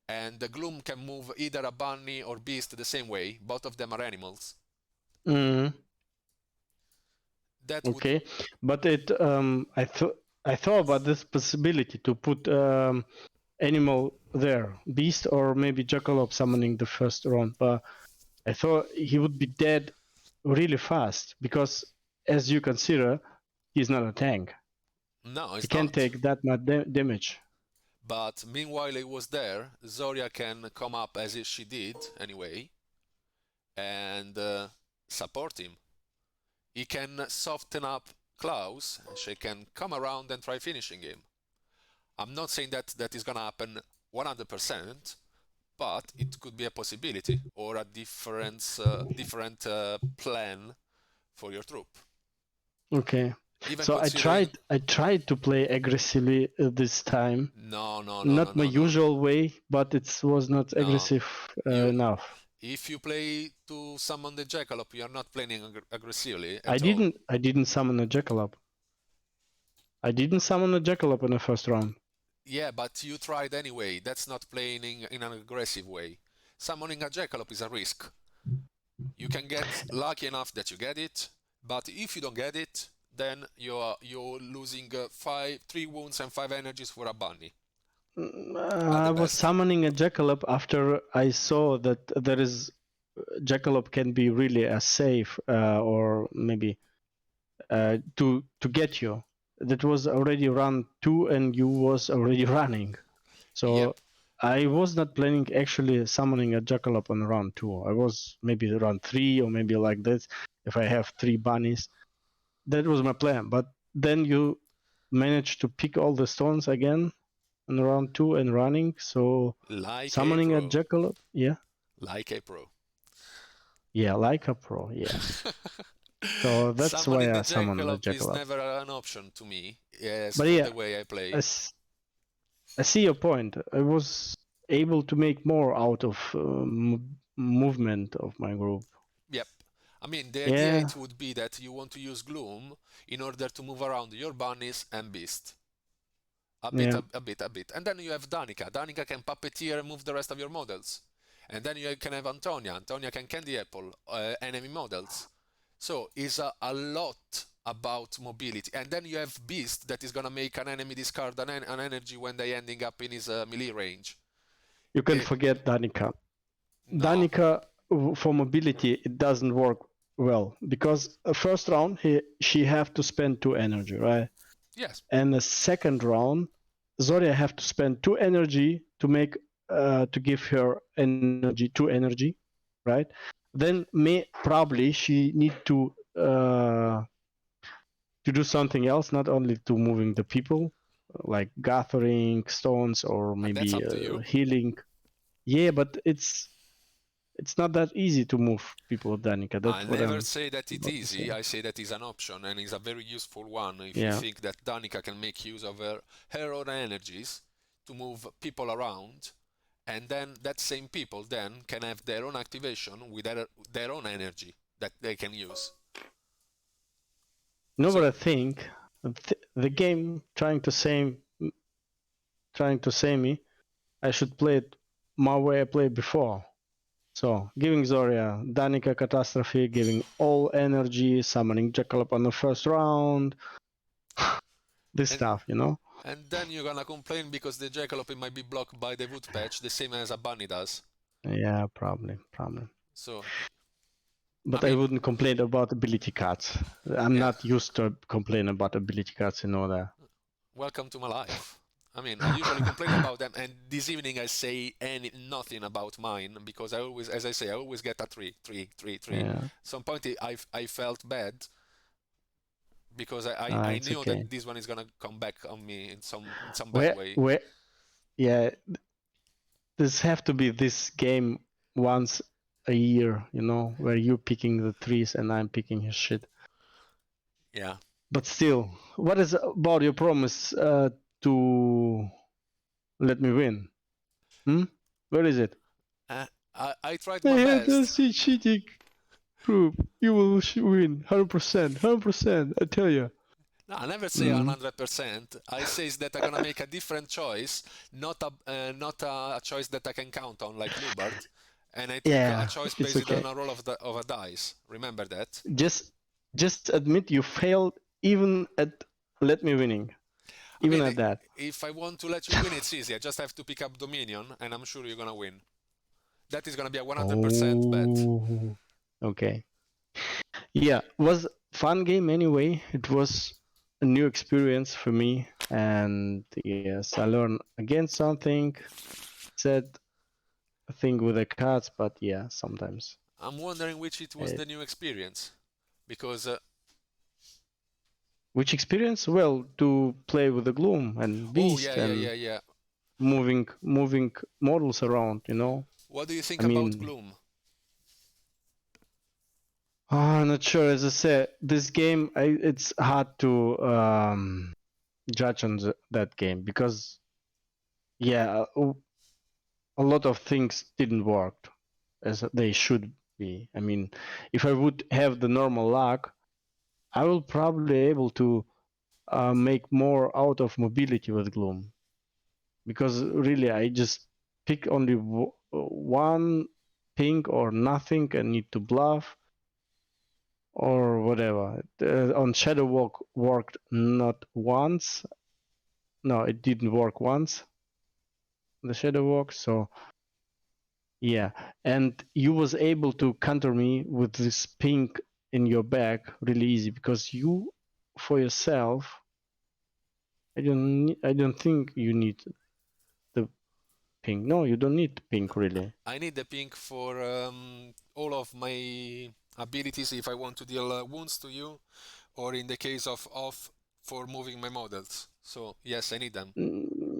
And the Gloom can move either a bunny or beast the same way. Both of them are animals. Okay, but I thought about this possibility to put animal there, beast or maybe jackalope summoning the first round. But I thought he would be dead really fast because, as you consider, he's not a tank. No, He it's can't not. take that much damage. But meanwhile he was there, Zoria can come up as if she did anyway and support him. He can soften up Klaus, and she can come around and try finishing him. I'm not saying that that is gonna happen 100%, but it could be a possibility or a different plan for your troop. Okay. Even So considering I tried to play aggressively this time. no, Not my no. usual way, but it was not No. aggressive You enough. if you play to summon the jackalope, you are not playing aggressively at all. I didn't summon a jackalope. I didn't summon a jackalope in the first round. Yeah, but you tried anyway. That's not playing in an aggressive way. Summoning a jackalope is a risk. You can get lucky enough that you get it, but if you don't get it, then you're losing 3 wounds and 5 energies for a bunny. I was summoning a jackalope after I saw that there is jackalope can be really a safe or maybe to get you. That was already round 2 and you was already running. So Yep. I was not planning actually summoning a jackalope on round 2. I was maybe round 3 or maybe like this if I have 3 bunnies. That was my plan. But then you managed to pick all the stones again in round 2 and running. So like summoning a jackalope, yeah. Like a pro. Yeah, like a pro, yeah. So that's Summoning why I the summoned the jackalope is jackalope. never an option to me, yes, But for yeah, the way I play. I see your point. I was able to make more out of movement of my group. Yep. I mean, the idea it would be that you want to use Gloom in order to move around your bunnies and beast. A bit. And then you have Danica. Danica can puppeteer and move the rest of your models. And then you can have Antonia. Antonia can candy apple enemy models. So it's a lot about mobility. And then you have Beast that is gonna make an enemy discard an energy when they ending up in his melee range. You can forget Danica. No. Danica for mobility it doesn't work well because first round she have to spend 2 energy, right? Yes. And the second round, Zoria have to spend 2 energy to make to give her energy 2 energy, right? Then probably she need to do something else, not only to moving the people, like gathering stones or maybe healing. Yeah, but it's not that easy to move people with Danica. I never say that it's easy. I say that it's an option and it's a very useful one if you think that Danica can make use of her own energies to move people around, and then that same people then can have their own activation with their own energy that they can use. No, but I think the game trying to say me, I should play it my way I played before. So, giving Zoria Danica Catastrophe, giving all energy, summoning Jackalope on the first round. This stuff, you know? And then you're gonna complain because the Jackalope might be blocked by the wood patch, the same as a bunny does. Yeah, probably. So... But I wouldn't complain about ability cards. I'm not used to complain about ability cards, you know that. Welcome to my life. I mean, I usually complain about them, and this evening I say nothing about mine because I always, as I say, I always get a 3. Yeah. Some point I felt bad because I knew that this one is gonna come back on me in some bad way. Yeah, this have to be this game once a year, you know, where you're picking the 3s and I'm picking his shit. Yeah. But still, what is about your promise to let me win? Where is it? I tried my best. That's cheating. Proof. You will win 100%. I tell you. No, I never say 100%. I say that I'm gonna make a different choice, not a choice that I can count on like Lubert, and I take a choice based on a roll of a dice. Remember that. Just admit you failed even at let me winning. Even at that. if I want to let you win, it's easy. I just have to pick up Dominion, and I'm sure you're gonna win. That is gonna be a 100% bet. Oh, okay. Yeah, was fun game anyway. It was a new experience for me, and yes, I learned again something. Said a thing with the cards, but yeah, sometimes. I'm wondering which it was Uh, the new experience, because which experience? Well, to play with the Gloom and oh yeah, Beast yeah, and yeah, yeah. moving models around, What do you think I about mean, Gloom? I'm not sure. As I said, this game, it's hard to judge on that game because, yeah, a lot of things didn't work as they should be. I mean, if I would have the normal luck, I will probably able to make more out of mobility with Gloom, because really I just pick only one ping or nothing and need to bluff or whatever. On Shadow Walk worked not once. No, it didn't work once. The Shadow Walk, so yeah. And you was able to counter me with this ping in your back really easy because you, for yourself, I don't think you need the ping. No, you don't need ping really. I need the pink for all of my abilities if I want to deal wounds to you, or in the case of off for moving my models. So yes, I need them.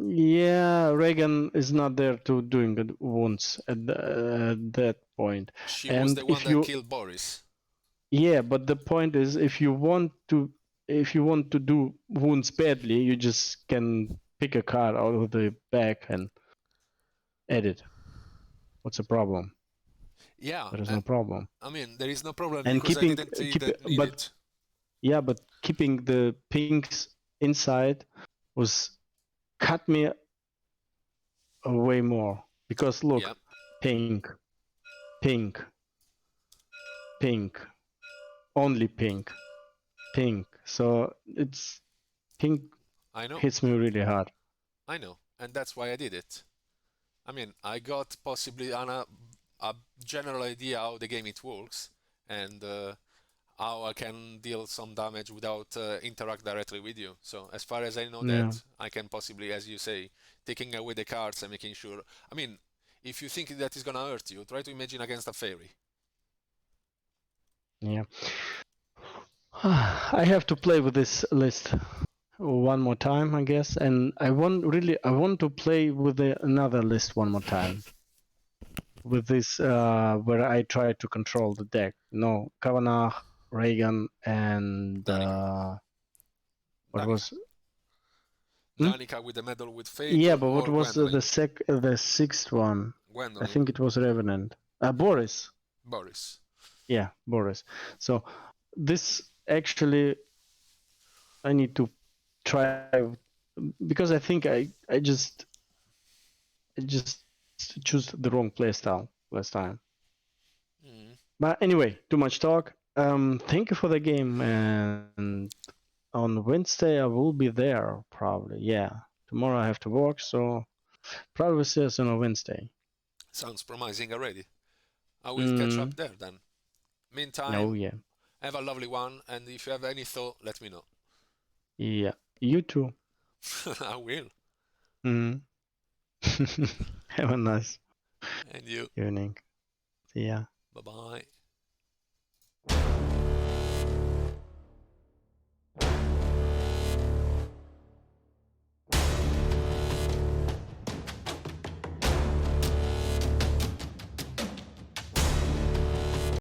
Yeah, Raegan is not there to doing the wounds at that point. She was And the one if that you, killed Boris. yeah, but the point is, if you want to do wounds badly, you just can pick a card out of the back and edit. What's the problem? Yeah, There is no problem. I mean there is no problem And because I didn't need but it. yeah, but keeping the pinks inside was cut me way more because Yeah, look, pink, pink, pink, only pink, pink. So it's pink I know, hits me really hard. I know, and that's why I did it. I mean, I got possibly a general idea how the game it works, and how I can deal some damage without interact directly with you. So as far as I know Yeah, that, I can possibly, as you say, taking away the cards and making sure. I mean, if you think that is gonna hurt you, try to imagine against a fairy. yeah. I have to play with this list one more time, I guess, and I want to play with another list one more time. With this, where I try to control the deck. No, Kavanagh, Raegan, and Danica. what Danica. was? Danica with the medal with fate, Yeah, but what or was Gwendolyn. the sixth one? I Gwendolyn. think it was Revenant. Boris. Boris. Yeah, Boris. So this actually I need to try because I think I just choose the wrong playstyle last time. Mm. But anyway, too much talk. Thank you for the game, and on Wednesday I will be there probably. Yeah, tomorrow I have to work, so probably see us on a Wednesday. Sounds promising already. I will catch up there then. Oh Meantime, yeah, have a lovely one, and if you have any thought, let me know. yeah. You too. I will. Mm. Have a nice And you. evening. See ya. Bye bye.